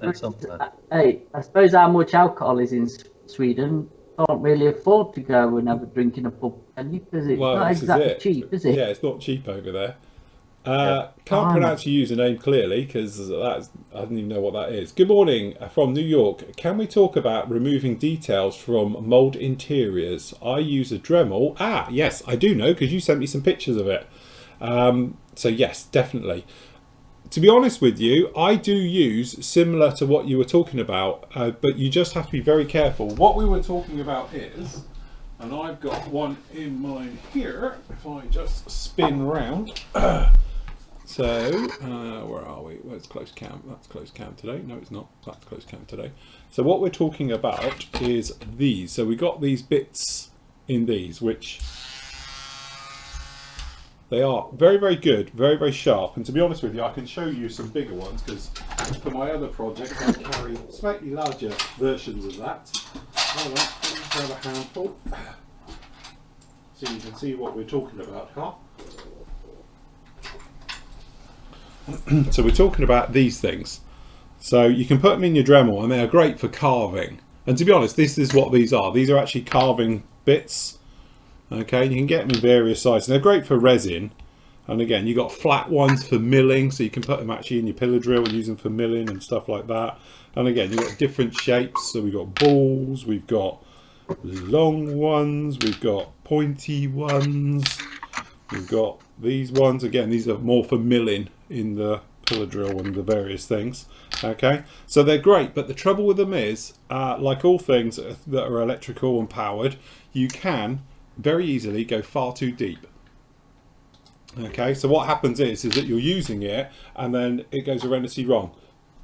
suppose how much alcohol is in Sweden? can't really afford to go and have a drink in a pub, can you? Because it's not exactly cheap, is it? Yeah, it's not cheap over there. Can't pronounce your username clearly because I don't even know what that is. Good morning from New York. Can we talk about removing details from mould interiors? I use a Dremel. Yes, I do know because you sent me some pictures of it. So yes, definitely. To be honest with you, I do use similar to what you were talking about, but you just have to be very careful. What we were talking about is, and I've got one in mine here, if I just spin round. So, where are we? Where's close cam? That's close cam today. No, it's not. That's close cam today. So what we're talking about is these. So we got these bits in these, which they are very, very good, very, very sharp. And to be honest with you, I can show you some bigger ones because for my other project, I carry slightly larger versions of that. All right, let's have a handful. So you can see what we're talking about, huh? So we're talking about these things. So you can put them in your Dremel and they are great for carving. And to be honest, this is what these are. These are actually carving bits. Okay, you can get them in various sizes. They're great for resin. And again, you've got flat ones for milling, so you can put them actually in your pillar drill and use them for milling and stuff like that. And again, you've got different shapes. So we've got balls, we've got long ones, we've got pointy ones, we've got these ones. Again, these are more for milling in the pillar drill and the various things. Okay, so they're great, but the trouble with them is, like all things that are electrical and powered, you can very easily go far too deep. Okay, so what happens is that you're using it and then it goes horrendously wrong.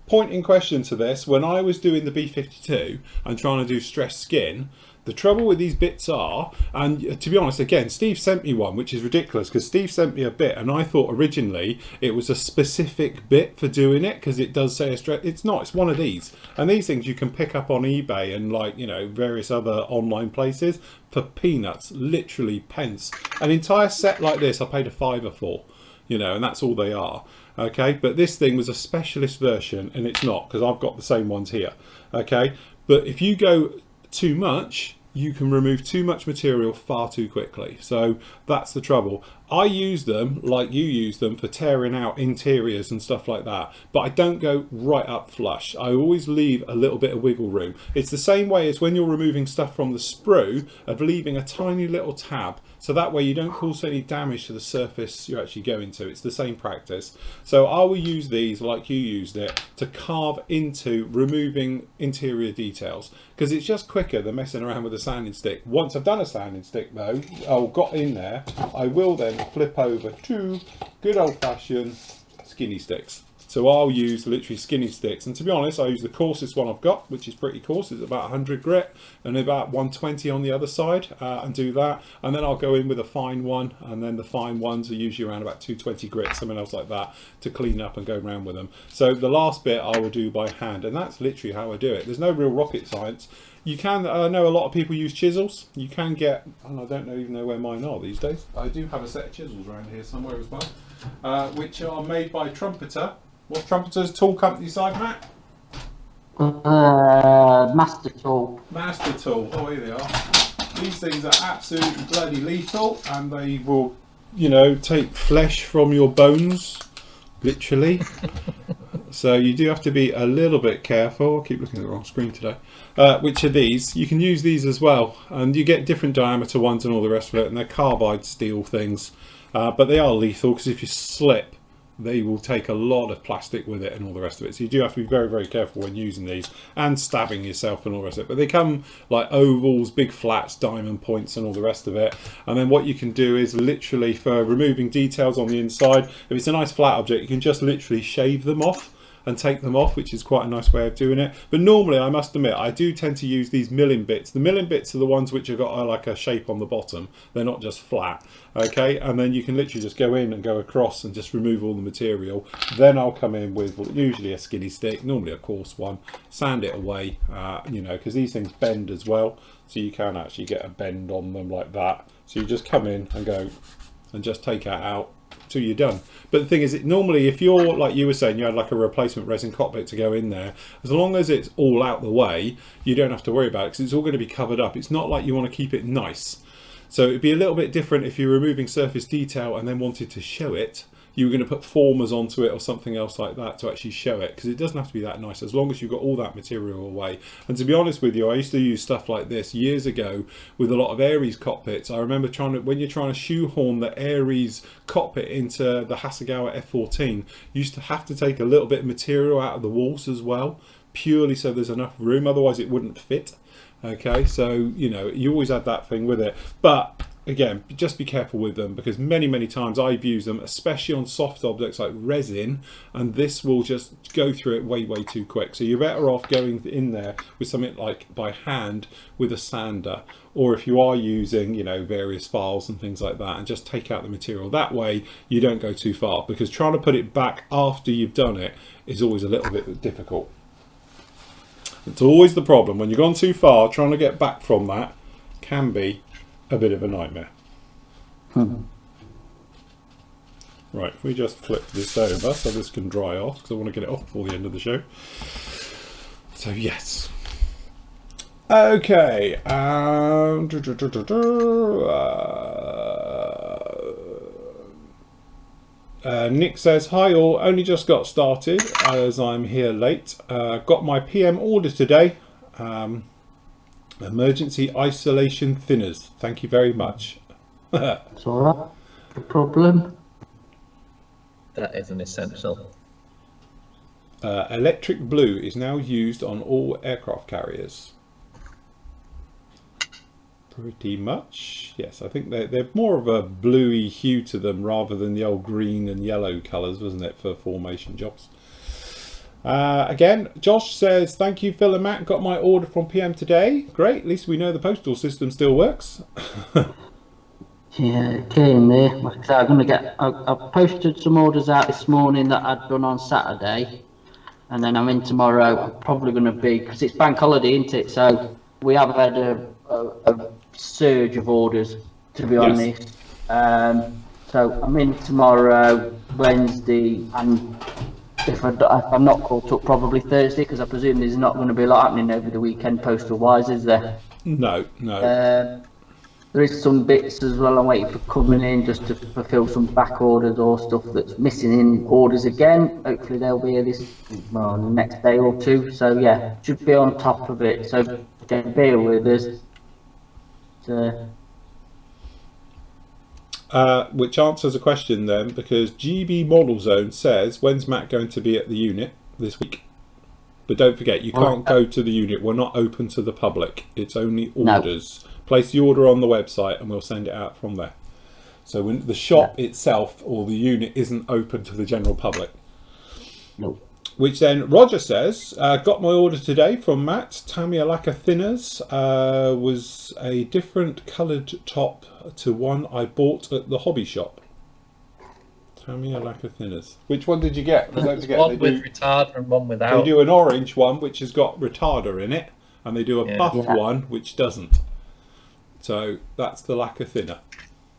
Point in question to this, when I was doing the B52 and trying to do stressed skin, the trouble with these bits are, and to be honest, again, Steve sent me one, which is ridiculous because Steve sent me a bit and I thought originally it was a specific bit for doing it because it does say a stress. It's not, it's one of these. And these things you can pick up on eBay and like, you know, various other online places for peanuts, literally pence. An entire set like this I paid a £5 for, you know, and that's all they are. Okay, but this thing was a specialist version and it's not because I've got the same ones here. Okay, but if you go too much, you can remove too much material far too quickly. So that's the trouble. I use them like you use them for tearing out interiors and stuff like that, but I don't go right up flush. I always leave a little bit of wiggle room. It's the same way as when you're removing stuff from the sprue, of leaving a tiny little tab, so that way you don't cause any damage to the surface you're actually going to. It's the same practice. So I will use these like you used it to carve into removing interior details because it's just quicker than messing around with a sanding stick. Once I've done a sanding stick though, got in there, I will then flip over to good old-fashioned skinny sticks. So I'll use literally skinny sticks, and to be honest, I use the coarsest one I've got, which is pretty coarse. It's about 100 grit and about 120 on the other side, and do that. And then I'll go in with a fine one, and then the fine ones are usually around about 220 grit, something else like that, to clean up and go around with them. So the last bit I will do by hand, and that's literally how I do it. There's no real rocket science. You can, I know a lot of people use chisels. You can get, and I don't even know where mine are these days. I do have a set of chisels around here somewhere as well, which are made by Trumpeter. What's Trumpeter's tool company side, Matt? Master Tool. Master Tool. Oh, here they are. These things are absolutely bloody lethal, and they will, you know, take flesh from your bones, literally. So you do have to be a little bit careful. I keep looking at the wrong screen today. Which are these? You can use these as well, and you get different diameter ones and all the rest of it, and they're carbide steel things, but they are lethal because if you slip, they will take a lot of plastic with it and all the rest of it. So you do have to be very, very careful when using these and stabbing yourself and all the rest of it. But they come like ovals, big flats, diamond points and all the rest of it. And then what you can do is literally for removing details on the inside, if it's a nice flat object, you can just literally shave them off and take them off, which is quite a nice way of doing it. But normally, I must admit, I do tend to use these milling bits. The milling bits are the ones which have got like a shape on the bottom. They're not just flat, okay? And then you can literally just go in and go across and just remove all the material. Then I'll come in with usually a skinny stick, normally a coarse one, sand it away, you know, because these things bend as well. So you can actually get a bend on them like that. So you just come in and go and just take it out you're done. But the thing is, normally if you're, like you were saying, you had like a replacement resin cockpit to go in there, as long as it's all out the way, you don't have to worry about it because it's all going to be covered up. It's not like you want to keep it nice. So it'd be a little bit different if you're removing surface detail and then wanted to show it. You were going to put formers onto it or something else like that to actually show it, because it doesn't have to be that nice as long as you've got all that material away. And to be honest with you, I used to use stuff like this years ago with a lot of Aries cockpits. I remember when you're trying to shoehorn the Aries cockpit into the Hasegawa F14, you used to have to take a little bit of material out of the walls as well, purely so there's enough room, otherwise it wouldn't fit. Okay, so you know, you always had that thing with it. But again, just be careful with them, because many times I've used them, especially on soft objects like resin, and this will just go through it way too quick. So you're better off going in there with something like by hand with a sander, or if you are using, you know, various files and things like that, and just take out the material. That way you don't go too far, because trying to put it back after you've done it is always a little bit difficult. It's always the problem when you've gone too far. Trying to get back from that can be a bit of a nightmare. Right, if we just flip this over so this can dry off, because I want to get it off before the end of the show. So yes. Okay. Nick says, hi all, only just got started as I'm here late. Got my PM order today. Emergency isolation thinners. Thank you very much. It's all right. No problem. That is an essential. Electric blue is now used on all aircraft carriers. Pretty much, yes. I think they're more of a bluey hue to them rather than the old green and yellow colours, wasn't it, for formation jobs? Again, Josh says, thank you, Phil and Matt. Got my order from PM today. Great, at least we know the postal system still works. Yeah, it came there. Like I said, I posted some orders out this morning that I'd done on Saturday, and then I'm in tomorrow. I'm probably going to be, because it's bank holiday, isn't it? So we have had a surge of orders, to be honest. So I'm in tomorrow, Wednesday, and if I'm not caught up, probably Thursday, because I presume there's not going to be a lot happening over the weekend postal wise, is there? No. There is some bits as well I'm waiting for coming in, just to fulfill some back orders or stuff that's missing in orders again. Hopefully they'll be here the next day or two. So yeah, should be on top of it. So bear with us. Which answers a question then, because GB Model Zone says, when's Matt going to be at the unit this week? But don't forget, you can't go to the unit. We're not open to the public. It's only orders. No. Place the order on the website and we'll send it out from there. So when the shop itself or the unit isn't open to the general public. No. Which then Roger says, got my order today from Matt. Tamiya lacquer thinners was a different coloured top to one I bought at the hobby shop. Tamiya lacquer thinners. Which one did you get? Don't forget, one with retarder and one without. They do an orange one which has got retarder in it, and they do a buff one which doesn't. So that's the lacquer thinner.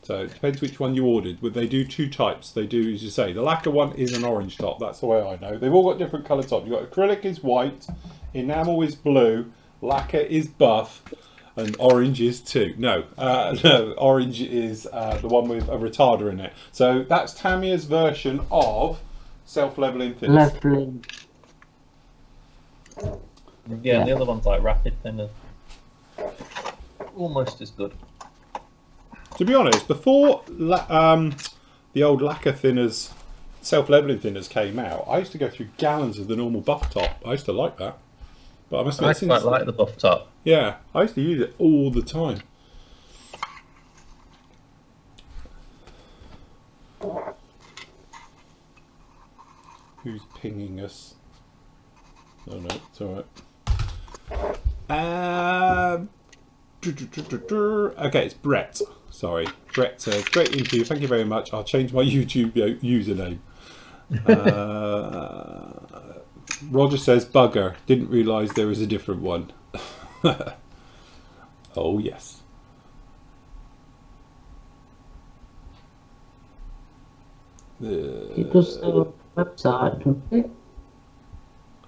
So it depends which one you ordered. But they do two types. They do, as you say, the lacquer one is an orange top. That's the way I know. They've all got different coloured tops. You've got acrylic is white, enamel is blue, lacquer is buff, and orange is too. No, orange is the one with a retarder in it. So that's Tamiya's version of self-leveling thinners. Leveling. Yeah, the other one's like rapid thinners. Almost as good. To be honest, before the old lacquer thinners, self-leveling thinners came out, I used to go through gallons of the normal buff top. I used to like that. But I must admit, I quite like the buff top. Yeah, I used to use it all the time. Who's pinging us? Oh no, it's alright. Okay, it's Brett. Sorry. Brett says, great interview, thank you very much. I'll change my YouTube username. Roger says, bugger. Didn't realise there was a different one. Oh, yes. It does the website, doesn't it?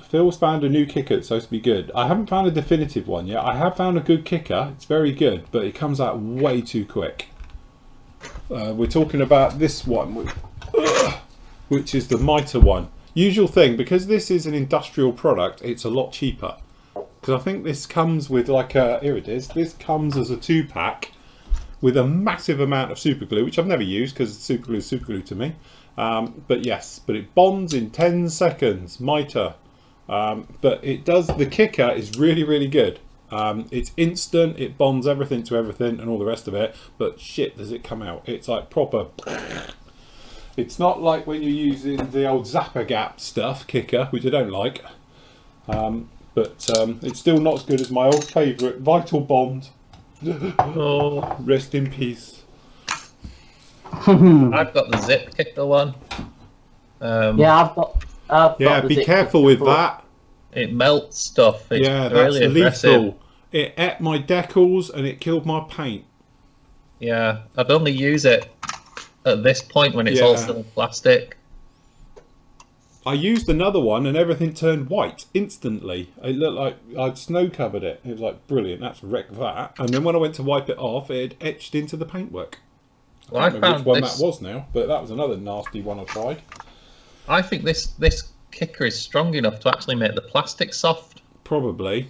Phil's found a new kicker that's supposed to be good. I haven't found a definitive one yet. I have found a good kicker. It's very good, but it comes out way too quick. We're talking about this one, which is the mitre one. Usual thing, because this is an industrial product, it's a lot cheaper. Because I think this comes with like a, here it is, this comes as a 2-pack with a massive amount of super glue, which I've never used because super glue is super glue to me. But yes, but it bonds in 10 seconds, mitre. But it does, the kicker is really, really good. It's instant, it bonds everything to everything and all the rest of it, but shit does it come out. It's like proper. It's not like when you're using the old Zapper Gap stuff, kicker, which I don't like. But it's still not as good as my old favourite, Vital Bond. Oh, rest in peace. I've got the zip kicker one. Yeah, I've yeah, got be careful with that. It melts stuff. It's yeah, that's really aggressive. lethal. It ate my decals and it killed my paint. Yeah, I'd only use it at this point when it's all still plastic. I used another one and everything turned white instantly. It looked like I'd snow covered it. It was like, brilliant, that's wreck that. And then when I went to wipe it off, it had etched into the paintwork. Well, I can't remember which one that was now, but that was another nasty one I tried. I think this kicker is strong enough to actually make the plastic soft. Probably.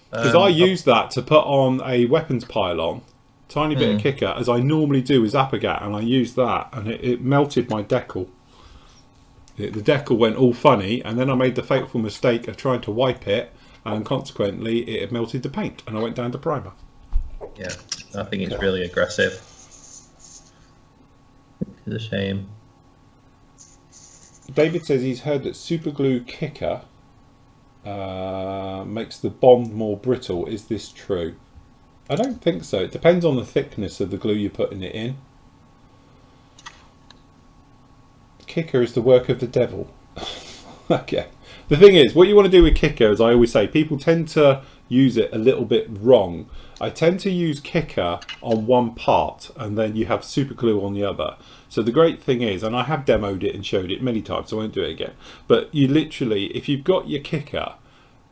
Because I used that to put on a weapons pylon, tiny bit of kicker, as I normally do with Zappagat, and I used that, and it melted my decal. The decal went all funny, and then I made the fateful mistake of trying to wipe it, and consequently it had melted the paint, and I went down to primer. Yeah, I think it's really aggressive. It's a shame. David says he's heard that super glue kicker makes the bond more brittle. Is this true? I don't think so. It depends on the thickness of the glue you're putting it in. Kicker is the work of the devil. Okay. The thing is, what you want to do with kicker, as I always say, people tend to use it a little bit wrong. I tend to use kicker on one part and then you have super glue on the other. So the great thing is, and I have demoed it and showed it many times, so I won't do it again, but you literally, if you've got your kicker,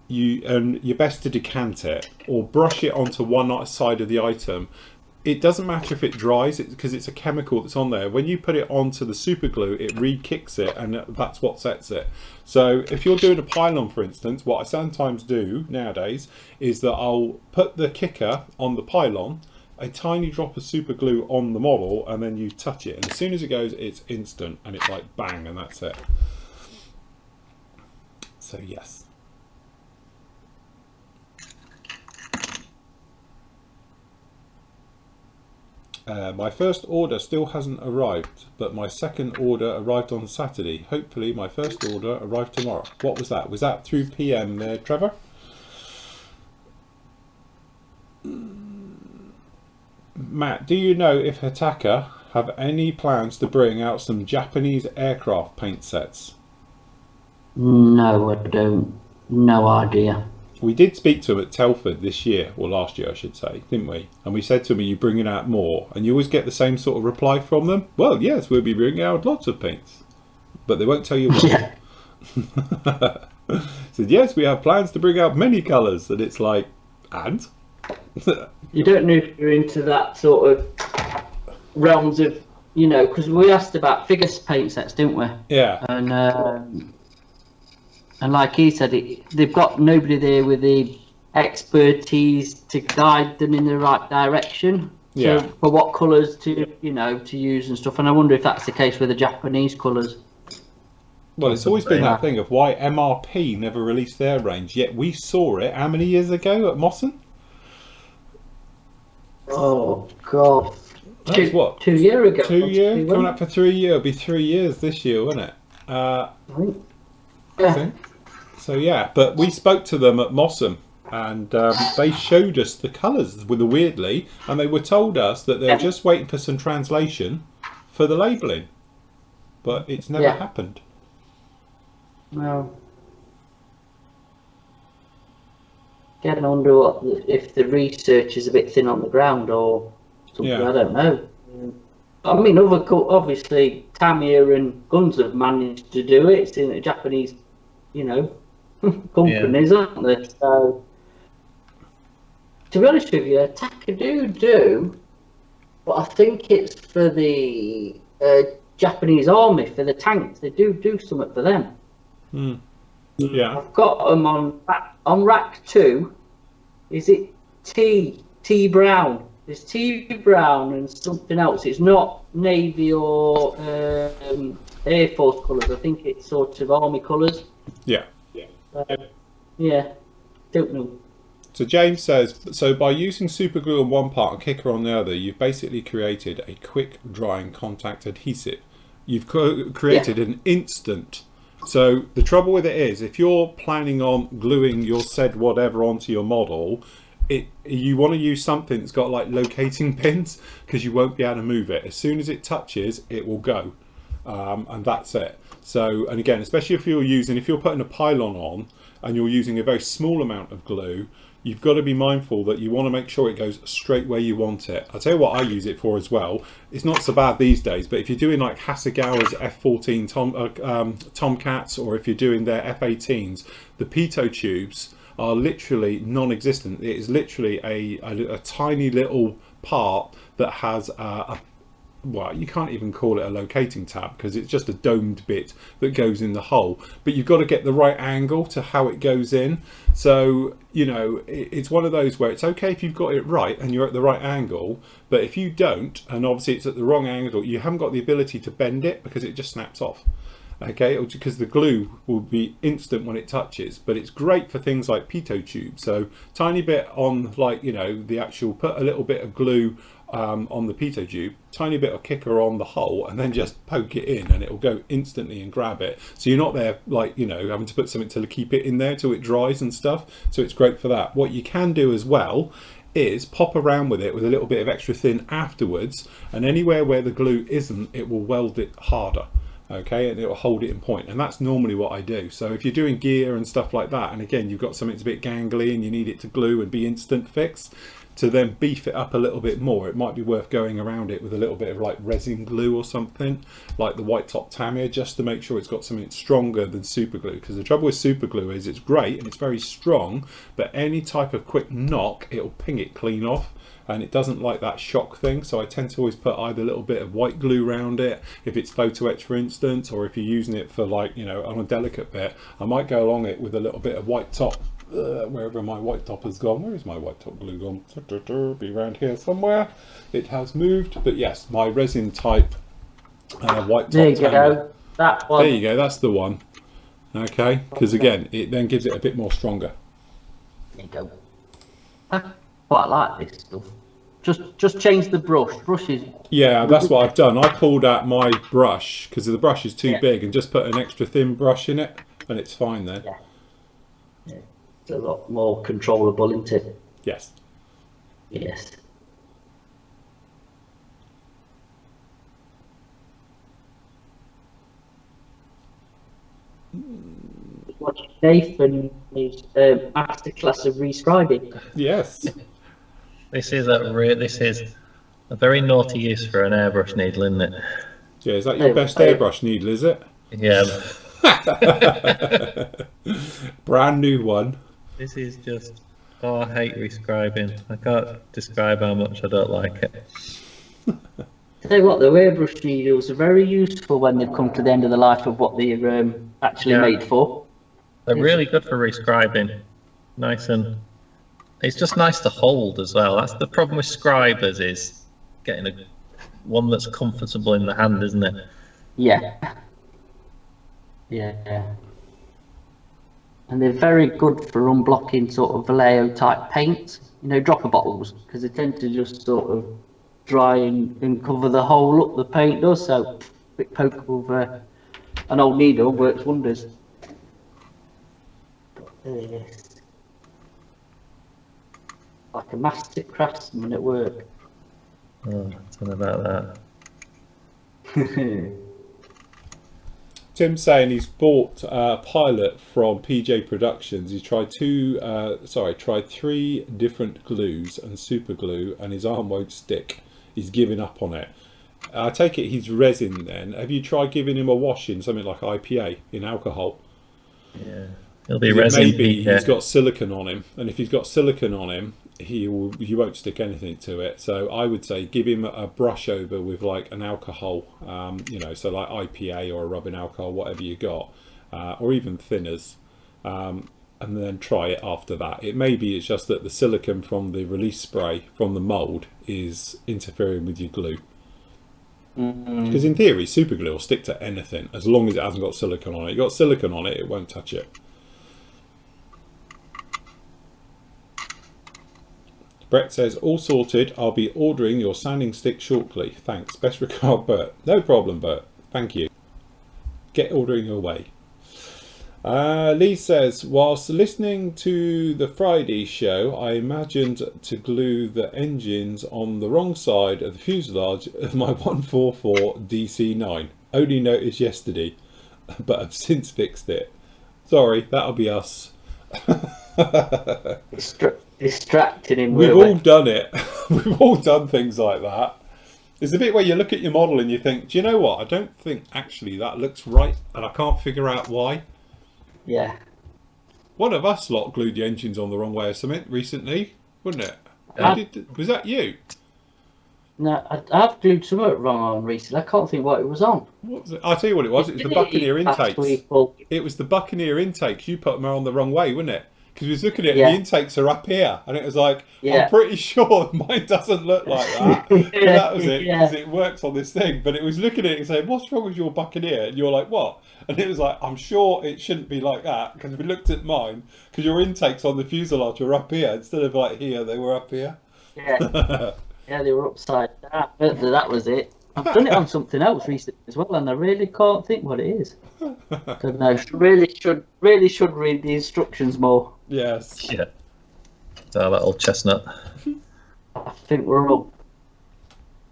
you're best to decant it or brush it onto one side of the item. It doesn't matter if it dries, because it's a chemical that's on there. When you put it onto the super glue, it re-kicks it, and that's what sets it. So if you're doing a pylon, for instance, what I sometimes do nowadays is that I'll put the kicker on the pylon, a tiny drop of super glue on the model, and then you touch it. And as soon as it goes, it's instant, and it's like bang, and that's it. So yes. My first order still hasn't arrived, but my second order arrived on Saturday. Hopefully my first order arrived tomorrow. What was that? Was that through PM there, Trevor? Matt, do you know if Hitaka have any plans to bring out some Japanese aircraft paint sets? No, I don't. No idea. We did speak to him at Telford this year, or last year I should say, didn't we? And we said to him, are you bringing out more? And you always get the same sort of reply from them. Well, yes, we'll be bringing out lots of paints. But they won't tell you what. Yeah. Said, yes, we have plans to bring out many colours. And it's like, and? You don't know if you're into that sort of realms of, you know, because we asked about figure paint sets, didn't we? Yeah. And like he said, they've got nobody there with the expertise to guide them in the right direction. Yeah. So for what colours to, you know, to use and stuff. And I wonder if that's the case with the Japanese colours. Well, it's always been that thing of why MRP never released their range, yet we saw it how many years ago at Mosson? Oh, God. That was what? 2 years ago. 2 years? Coming up for 3 years. It'll be 3 years this year, won't it? I think. So yeah, but we spoke to them at Mossam, and they showed us the colours with the weirdly, and they were told us that they're just waiting for some translation for the labelling, but it's never happened. No. Getting under if the research is a bit thin on the ground or something. I don't know. I mean, obviously Tamiya and Guns have managed to do it. It's in the Japanese, companies, aren't they? So, to be honest with you, Takadu do, but I think it's for the Japanese army, for the tanks. They do something for them. Yeah. I've got them on rack 2. Is it T Brown? There's T Brown and something else. It's not Navy or Air Force colours. I think it's sort of Army colours. Yeah. Yeah. Don't know. So James says, so by using super glue on one part and kicker on the other, you've basically created a quick drying contact adhesive. You've created an instant. So the trouble with it is, if you're planning on gluing your said whatever onto your model, you want to use something that's got like locating pins, because you won't be able to move it. As soon as it touches, it will go, and that's it. So, and again, especially if you're putting a pylon on and you're using a very small amount of glue, you've got to be mindful that you want to make sure it goes straight where you want it. I'll tell you what I use it for as well. It's not so bad these days, but if you're doing like Hasegawa's F14 Tomcats, or if you're doing their F18s, the pitot tubes are literally non-existent. It is literally a tiny little part that has well, you can't even call it a locating tab, because it's just a domed bit that goes in the hole, but you've got to get the right angle to how it goes in. So it's one of those where it's okay if you've got it right and you're at the right angle, but if you don't, and obviously it's at the wrong angle, you haven't got the ability to bend it, because it just snaps off. Okay, because the glue will be instant when it touches. But it's great for things like pitot tube. So tiny bit on, like, the actual, put a little bit of glue on the pitot tube, tiny bit of kicker on the hole, and then just poke it in and it'll go instantly and grab it. So you're not there like having to put something to keep it in there till it dries and stuff. So it's great for that. What you can do as well is pop around with it with a little bit of extra thin afterwards, and anywhere where the glue isn't, it will weld it harder. Okay, and it will hold it in point, and that's normally what I do. So if you're doing gear and stuff like that, and again you've got something that's a bit gangly and you need it to glue and be instant fix, to then beef it up a little bit more, it might be worth going around it with a little bit of like resin glue or something like the white top Tamiya, just to make sure it's got something stronger than super glue. Because the trouble with super glue is it's great and it's very strong, but any type of quick knock, it'll ping it clean off, and it doesn't like that shock thing. So I tend to always put either a little bit of white glue around it if it's photo etch, for instance, or if you're using it for like on a delicate bit, I might go along it with a little bit of white top. Wherever my white top has gone, where is my white top glue gone? Be around here somewhere. It has moved, but yes, my resin type white top. There you go, that one. There you go, that's the one. Okay, because again, it then gives it a bit more stronger. There you go. I quite like this stuff. Just change the brush. Brushes. Yeah, that's what I've done. I pulled out my brush because the brush is too big, and just put an extra thin brush in it, and it's fine then. Yeah. It's a lot more controllable, isn't it? Yes. Yes. Nathan is masterclass of rescribing. Yes. This is a very naughty use for an airbrush needle, isn't it? Yeah, is that your best airbrush needle, is it? Yeah. Brand new one. This is just, I hate rescribing. I can't describe how much I don't like it. Tell you what, the airbrush needles are very useful when they've come to the end of the life of what they're actually made for. They're really good for rescribing. Nice, and it's just nice to hold as well. That's the problem with scribers, is getting one that's comfortable in the hand, isn't it? Yeah. Yeah. And they're very good for unblocking sort of Vallejo type paints, dropper bottles, because they tend to just sort of dry and cover the hole up the paint does. So a quick poke with an old needle works wonders. Yes. Like a master craftsman at work. Oh, tell me about that. Tim's saying he's bought a pilot from PJ Productions. He's tried tried 3 different glues and super glue, and his arm won't stick. He's giving up on it. I take it he's resin then. Have you tried giving him a wash in something like IPA in alcohol? Yeah, it'll be resin. Maybe he's got silicon on him, and if he's got silicon on him, you won't stick anything to it. So I would say give him a brush over with like an alcohol, you know, so like IPA or a rubbing alcohol, whatever you got, or even thinners, and then try it after that. It maybe it's just that the silicon from the release spray from the mold is interfering with your glue. Because in theory, super glue will stick to anything as long as it hasn't got silicon on it. You've got silicon on it, it won't touch it. Brett says, all sorted. I'll be ordering your sanding stick shortly. Thanks. Best regard, Bert. No problem, Bert. Thank you. Get ordering away. Lee says, whilst listening to the Friday show, I imagined to glue the engines on the wrong side of the fuselage of my 144 DC-9. Only noticed yesterday, but I've since fixed it. Sorry, that'll be us. Distracting him. We've all done it. We've all done things like that. There's a bit where you look at your model and you think, do you know what? I don't think actually that looks right, and I can't figure out why. Yeah. One of us lot glued the engines on the wrong way or something recently, wasn't it? Was that you? No, I've glued something wrong on recently. I can't think what it was on. What was it? I'll tell you what it was. It was the Buccaneer intakes. It was the Buccaneer intakes. You put them on the wrong way, wasn't it? Because we was looking at it, and the intakes are up here, and it was like, I'm pretty sure mine doesn't look like that. That was it, because it works on this thing. But it was looking at it and saying, what's wrong with your Buccaneer? And you're like, what? And it was like, I'm sure it shouldn't be like that, because we looked at mine, because your intakes on the fuselage were up here instead of like here, they were up here. Yeah, yeah, they were upside down. That was it. I've done it on something else recently as well, and I really can't think what it is. Because I really should read the instructions more. Yes. Yeah. It's our little chestnut. I think we're all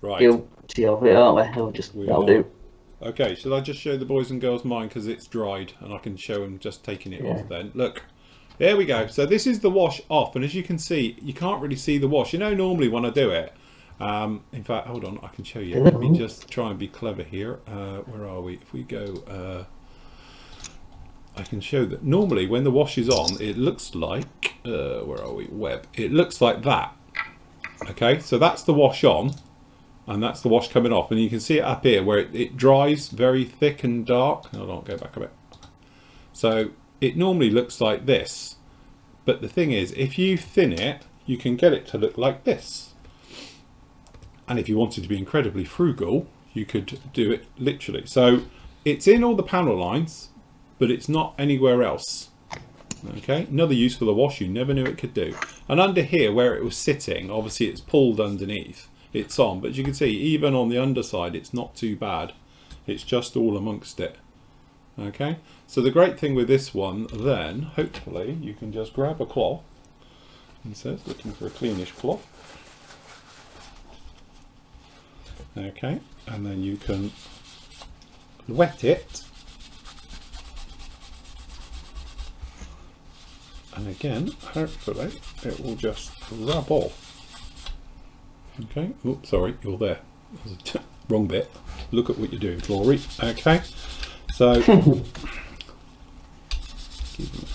guilty of it, aren't we? That'll do. Okay, shall I just show the boys and girls mine because it's dried and I can show them just taking it off then. Look, there we go. So this is the wash off, and as you can see, you can't really see the wash. You know, normally when I do it, in fact, hold on, I can show you. Let me just try and be clever here. Where are we? If we go, I can show that normally when the wash is on, it looks like, where are we? Web. It looks like that. Okay, so that's the wash on. And that's the wash coming off, and you can see it up here where it dries very thick and dark. Hold on, go back a bit. So it normally looks like this, but the thing is, if you thin it, you can get it to look like this. And if you wanted to be incredibly frugal, you could do it literally. So it's in all the panel lines, but it's not anywhere else. Okay, another use for the wash you never knew it could do. And under here where it was sitting, obviously it's pulled underneath. It's on, but you can see even on the underside it's not too bad. It's just all amongst it. Okay, so the great thing with this one then, hopefully you can just grab a cloth. It says looking for a cleanish cloth. Okay, and then you can wet it, and again hopefully it will just rub off. Okay, oops, sorry, you're there. Wrong bit. Look at what you're doing, Flory. Okay, so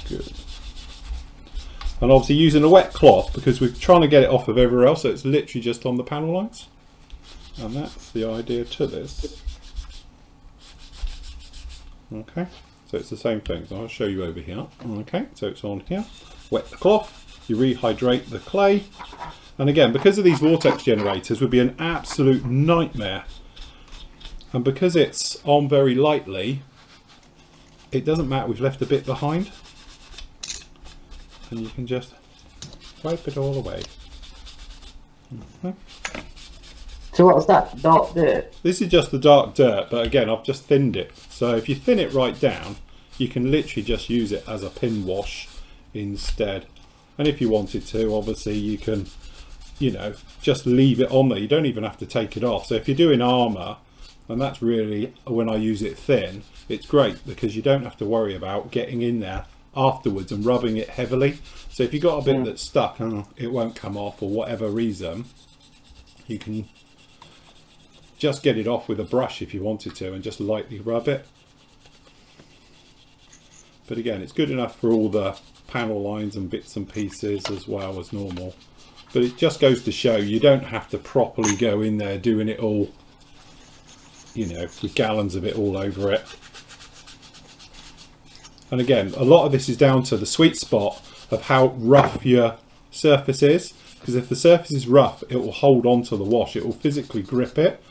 good. And obviously using a wet cloth because we're trying to get it off of everywhere else, so it's literally just on the panel lines. And that's the idea to this. Okay, so it's the same thing. So I'll show you over here. Okay, so it's on here. Wet the cloth, you rehydrate the clay. And again, because of these vortex generators would be an absolute nightmare. And because it's on very lightly, it doesn't matter, we've left a bit behind. And you can just wipe it all away. So what was that? Dark dirt? This is just the dark dirt, but again, I've just thinned it. So if you thin it right down, you can literally just use it as a pin wash instead. And if you wanted to, obviously you can, you know, just leave it on there. You don't even have to take it off. So if you're doing armour, and that's really when I use it thin, it's great because you don't have to worry about getting in there afterwards and rubbing it heavily. So if you've got a bit that's stuck and it won't come off for whatever reason, you can just get it off with a brush if you wanted to and just lightly rub it. But again, it's good enough for all the panel lines and bits and pieces as well as normal. But it just goes to show you don't have to properly go in there doing it all, you know, with gallons of it all over it. And again, a lot of this is down to the sweet spot of how rough your surface is. Because if the surface is rough, it will hold on to the wash. It will physically grip it.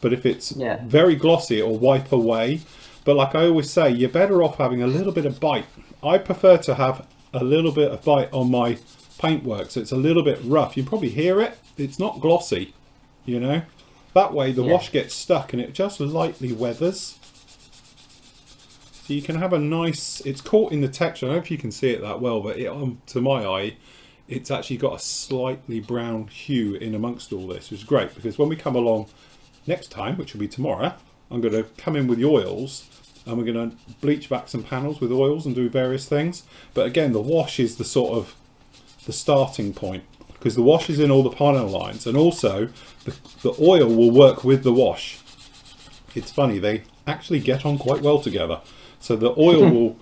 But if it's very glossy, it will wipe away. But like I always say, you're better off having a little bit of bite. I prefer to have a little bit of bite on my paintwork, so it's a little bit rough. You can probably hear it. It's not glossy, you know. That way the wash gets stuck and it just lightly weathers. So you can have a nice, it's caught in the texture. I don't know if you can see it that well, but to my eye, it's actually got a slightly brown hue in amongst all this, which is great, because when we come along next time, which will be tomorrow, I'm going to come in with the oils and we're going to bleach back some panels with oils and do various things. But again, the wash is the sort of the starting point, because the wash is in all the panel lines, and also the oil will work with the wash. It's funny, they actually get on quite well together. So the oil will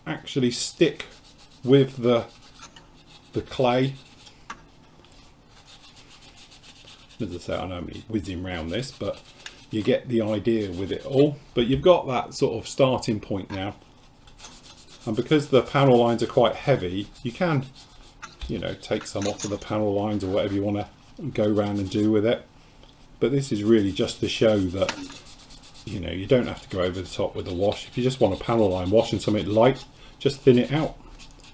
actually stick with the clay. As I say, I know I'm whizzing around this, but you get the idea with it all. But you've got that sort of starting point now. And because the panel lines are quite heavy, you can, you know, take some off of the panel lines or whatever you want to go around and do with it. But this is really just to show that, you know, you don't have to go over the top with the wash. If you just want a panel line wash and something light, just thin it out.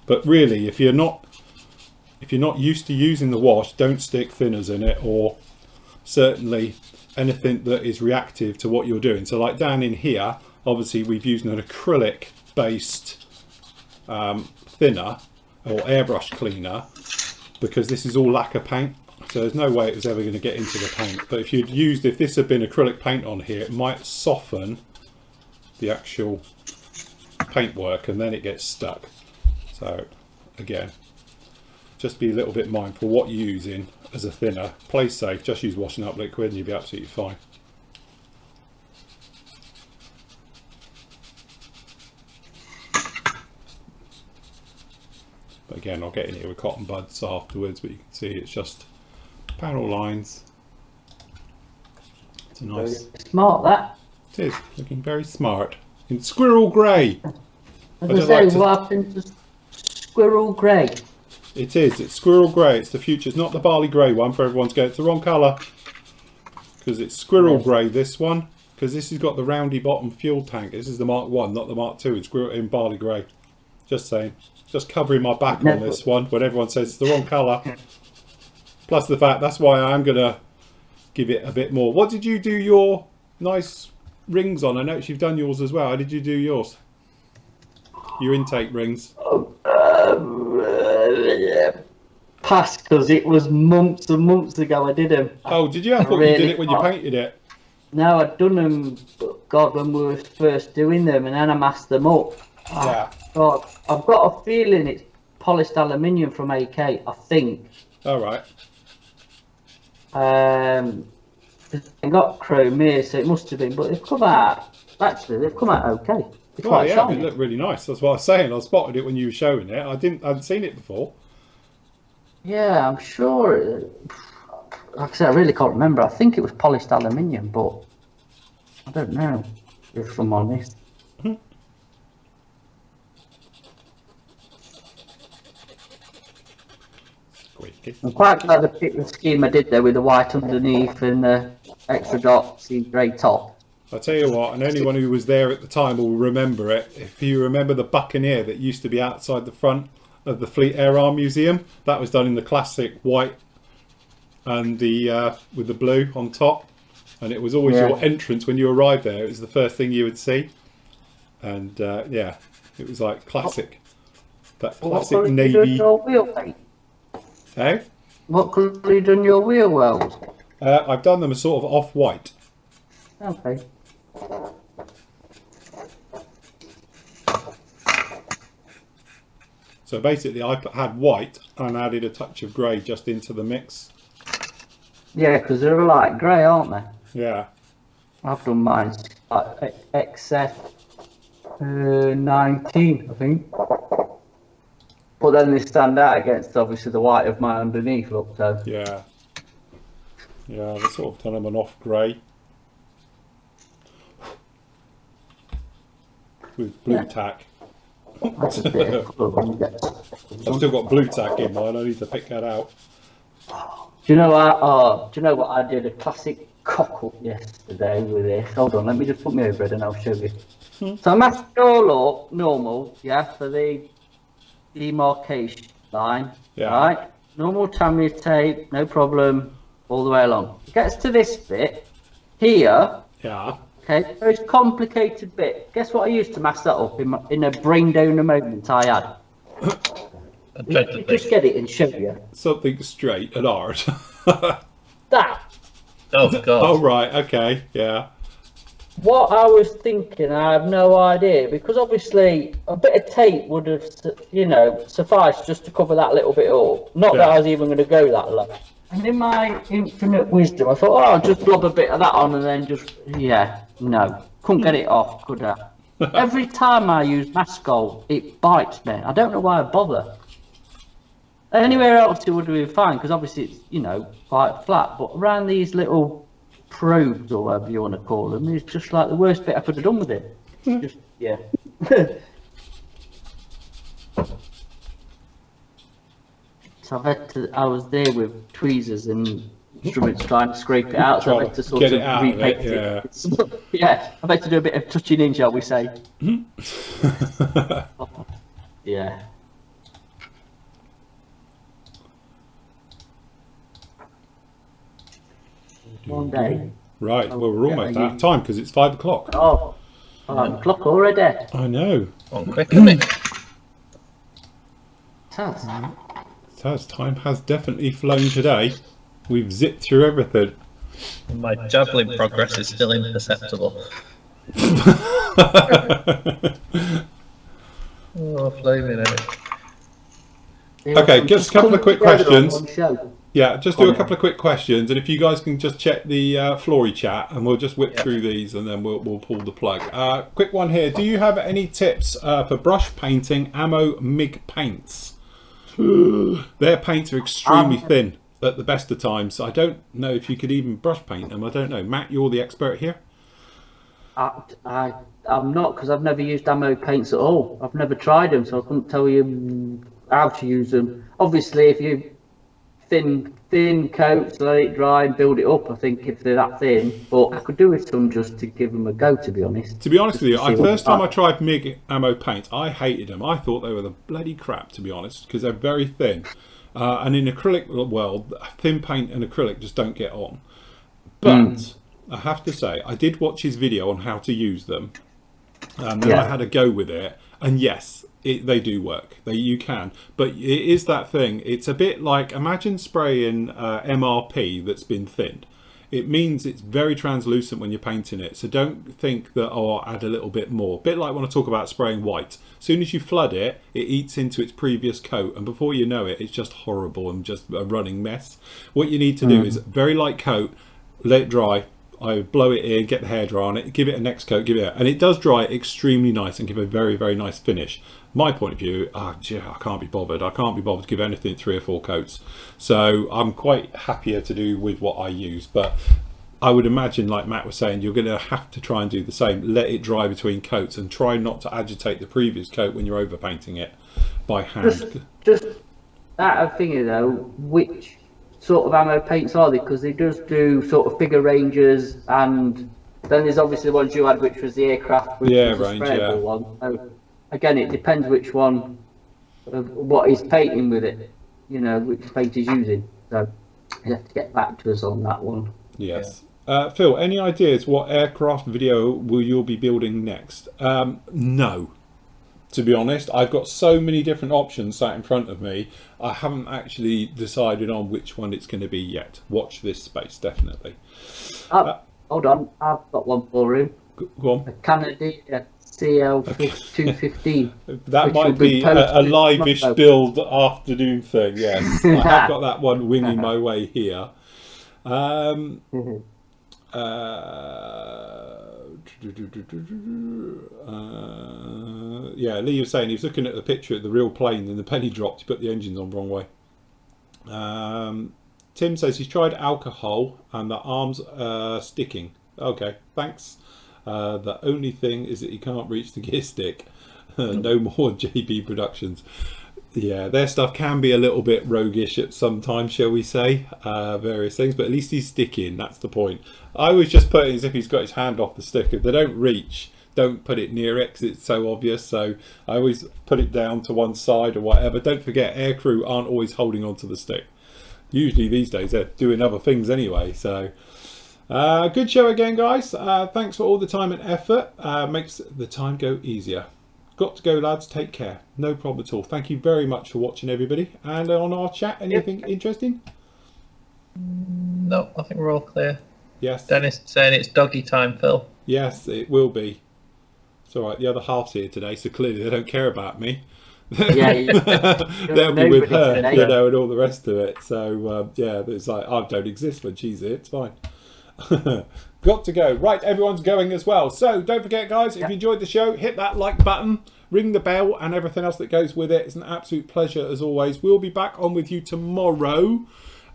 But really, if you're not used to using the wash, don't stick thinners in it, or certainly anything that is reactive to what you're doing. So like down in here, obviously we've used an acrylic based thinner or airbrush cleaner, because this is all lacquer paint, so there's no way it was ever going to get into the paint. But if this had been acrylic paint on here, it might soften the actual paintwork and then it gets stuck. So again, just be a little bit mindful what you're using as a thinner. Play safe, just use washing up liquid and you'll be absolutely fine. But again, I'll get in here with cotton buds afterwards, but you can see it's just panel lines. It's a nice... Very smart, that. It is, looking very smart. In squirrel grey. As I say, what happened to squirrel grey? It is, it's squirrel grey, it's the future. It's not the barley grey one for everyone's going, it's the wrong colour. Because it's squirrel grey, this one. Because this has got the roundy bottom fuel tank. This is the Mark 1, not the Mark 2. It's in barley grey. Just saying. Just covering my back on this one when everyone says it's the wrong colour. Plus the fact, that's why I'm going to give it a bit more. What did you do your nice rings on? I noticed you've done yours as well. How did you do yours? Your intake rings. Pass, because it was months and months ago I did them. Oh, did you? I thought you did it when you painted it. No, I'd done them, God, when we were first doing them, and then I masked them up. Yeah. God, I've got a feeling it's polished aluminium from AK, I think. All right. I got chrome here, so it must have been, but they've come out, actually, they've come out okay. It's Well, quite yeah, shiny. it looked really nice. That's what I was saying. I spotted it when you were showing it. I hadn't seen it before. Yeah, I'm sure. Like I said, I really can't remember. I think it was polished aluminium, but I don't know, if I'm honest. I'm quite glad I picked the scheme I did there with the white underneath and the extra dots in grey top. I'll tell you what, and anyone who was there at the time will remember it. If you remember the Buccaneer that used to be outside the front of the Fleet Air Arm Museum, that was done in the classic white and the with the blue on top, and it was always your entrance when you arrived there. It was the first thing you would see, and yeah, it was like classic. That classic navy. Hey? What colour have you done your wheel wells? I've done them a sort of off-white. Okay. So basically I had white and added a touch of grey just into the mix. Yeah, because they're light grey, aren't they? Yeah. I've done mine XF 19, I think. But then they stand out against obviously the white of my underneath look. So yeah, I've sort of done them an off grey with blue tack. that's a bit of I've still got blue tack in mine. I need to pick that out. Do you know what I did a classic cock up yesterday with this? Hold on, let me just put my overhead and I'll show you. So I masked it all up normal, yeah, for the demarcation line. Yeah. Right? Normal Tamiya tape, no problem, all the way along. It gets to this bit here. Yeah. Okay, very complicated bit. Guess what I used to mask that up in a brain donor moment I had? Just get it and show you. Something straight and hard. That. Oh god. Oh right, okay, yeah. What I was thinking, I have no idea, because obviously a bit of tape would have, sufficed just to cover that little bit up. Not that I was even going to go that low. And in my infinite wisdom, I thought, oh, I'll just blob a bit of that on and then just, no. Couldn't get it off, could I? Every time I use Mascol, it bites me. I don't know why I bother. Anywhere else it would have been fine, because obviously it's, quite flat, but around these little probes or whatever you want to call them, it's just like the worst bit I could have done with it. Just, yeah. So I was there with tweezers and instruments trying to scrape it out, so I had to sort of repaint it. Yeah, I've had to do a bit of touching in, shall we say. Yeah. One day. Right, well we're almost out of time because it's 5 o'clock. Oh, 5 o'clock already. I know. Oh, quick, isn't it? Taz, time has definitely flown today. We've zipped through everything. My javelin progress is still imperceptible. Oh, flaming it. Okay, just a couple of quick questions. Yeah, just do a couple of quick questions, and if you guys can just check the Flory chat, and we'll just whip through these, and then we'll pull the plug. Quick one here. Do you have any tips for brush painting ammo MIG paints? Their paints are extremely thin at the best of times. So I don't know if you could even brush paint them. I don't know. Matt, you're the expert here. I'm not, because I've never used ammo paints at all. I've never tried them, so I couldn't tell you how to use them. Obviously, if you thin coats, let it dry and build it up, I think, if they're that thin. But I could do with some just to give them a go, to be honest. To be honest with you, first time I tried MIG ammo paints, I hated them. I thought they were the bloody crap, to be honest, because they're very thin. And in acrylic world, thin paint and acrylic just don't get on. But I have to say, I did watch his video on how to use them, and then I had a go with it. And yes, they do work. You can, but it is that thing. It's a bit like, imagine spraying MRP that's been thinned. It means it's very translucent when you're painting it. So don't think that, oh, I'll add a little bit more. Bit like when I talk about spraying white. As soon as you flood it, it eats into its previous coat, and before you know it, it's just horrible and just a running mess. What you need to do is very light coat, let it dry. I blow it in, get the hairdryer on it, give it a next coat, give it, and it does dry extremely nice and give a very, very nice finish. My point of view, I can't be bothered. I can't be bothered to give anything 3 or 4 coats. So I'm quite happier to do with what I use. But I would imagine, like Matt was saying, you're going to have to try and do the same. Let it dry between coats and try not to agitate the previous coat when you're overpainting it by hand. Just out of thinking though, which sort of ammo paints are they? Because they just do sort of figure ranges, and then there's obviously the ones you had, which was the aircraft, which was the sprayable one. So again, it depends which one, what he's painting with it, which paint he's using. So you have to get back to us on that one. Yes. Phil, any ideas what aircraft video will you be building next? No. To be honest, I've got so many different options sat in front of me. I haven't actually decided on which one it's going to be yet. Watch this space, definitely. Hold on, I've got one for him. Go on. A Canadian CL215. That might be a live-ish build afternoon thing, yes. I have got that one winging my way here. Yeah, Lee was saying he was looking at the picture of the real plane and the penny dropped. He put the engines on the wrong way. Tim says he's tried alcohol and the arms are sticking. Okay, thanks. The only thing is that he can't reach the gear stick. No more JB Productions. Yeah, their stuff can be a little bit roguish at some time, shall we say, various things, but at least he's sticking, that's the point. I always just put it as if he's got his hand off the stick. If they don't reach, don't put it near it because it's so obvious, so I always put it down to one side or whatever. Don't forget, aircrew aren't always holding onto the stick. Usually these days they're doing other things anyway, so... good show again, guys. Thanks for all the time and effort. Makes the time go easier. Got to go, lads. Take care. No problem at all. Thank you very much for watching, everybody. And on our chat, anything interesting? No, I think we're all clear. Yes. Dennis saying it's doggy time, Phil. Yes, it will be. It's all right. The other half's here today, so clearly they don't care about me. Yeah, they'll be with her, you know, and all the rest of it. So yeah, it's like I don't exist when she's here. It's fine. Got to go. Right, everyone's going as well. So don't forget, guys, if you enjoyed the show, hit that like button, ring the bell, and everything else that goes with it. It's an absolute pleasure as always. We'll be back on with you tomorrow.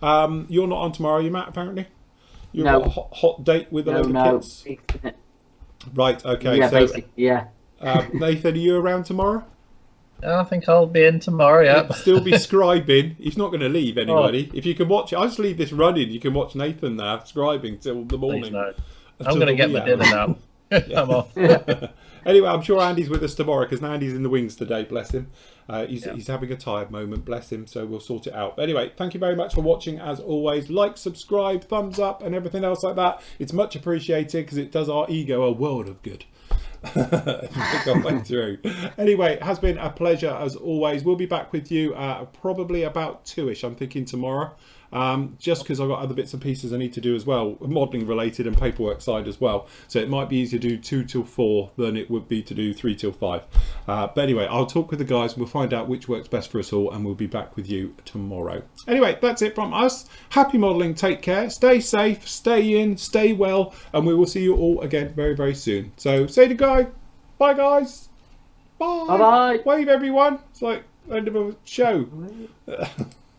You're not on tomorrow, you Matt? Apparently, you've got a hot date with a load of kids. Right. Okay. Yeah, so basically, yeah. Nathan, are you around tomorrow? I think I'll be in tomorrow, yeah. He'll still be scribing. He's not going to leave anybody. If you can watch it, I'll just leave this running. You can watch Nathan now scribing till the morning. No. I'm going to get my dinner now. I'm off. Anyway, I'm sure Andy's with us tomorrow because Andy's in the wings today, bless him. He's having a tired moment, bless him, so we'll sort it out. But anyway, thank you very much for watching as always. Like, subscribe, thumbs up and everything else like that. It's much appreciated because it does our ego a world of good. Through. Anyway, it has been a pleasure as always. We'll be back with you probably about 2ish, I'm thinking, tomorrow. Just because I've got other bits and pieces I need to do as well, modelling related and paperwork side as well. So it might be easier to do 2 till 4 than it would be to do 3 till 5. But anyway, I'll talk with the guys and we'll find out which works best for us all, and we'll be back with you tomorrow. Anyway, that's it from us. Happy modelling, take care, stay safe, stay in, stay well, and we will see you all again very, very soon. So say to guy, bye guys. Bye. Bye bye. Wave everyone. It's like end of a show.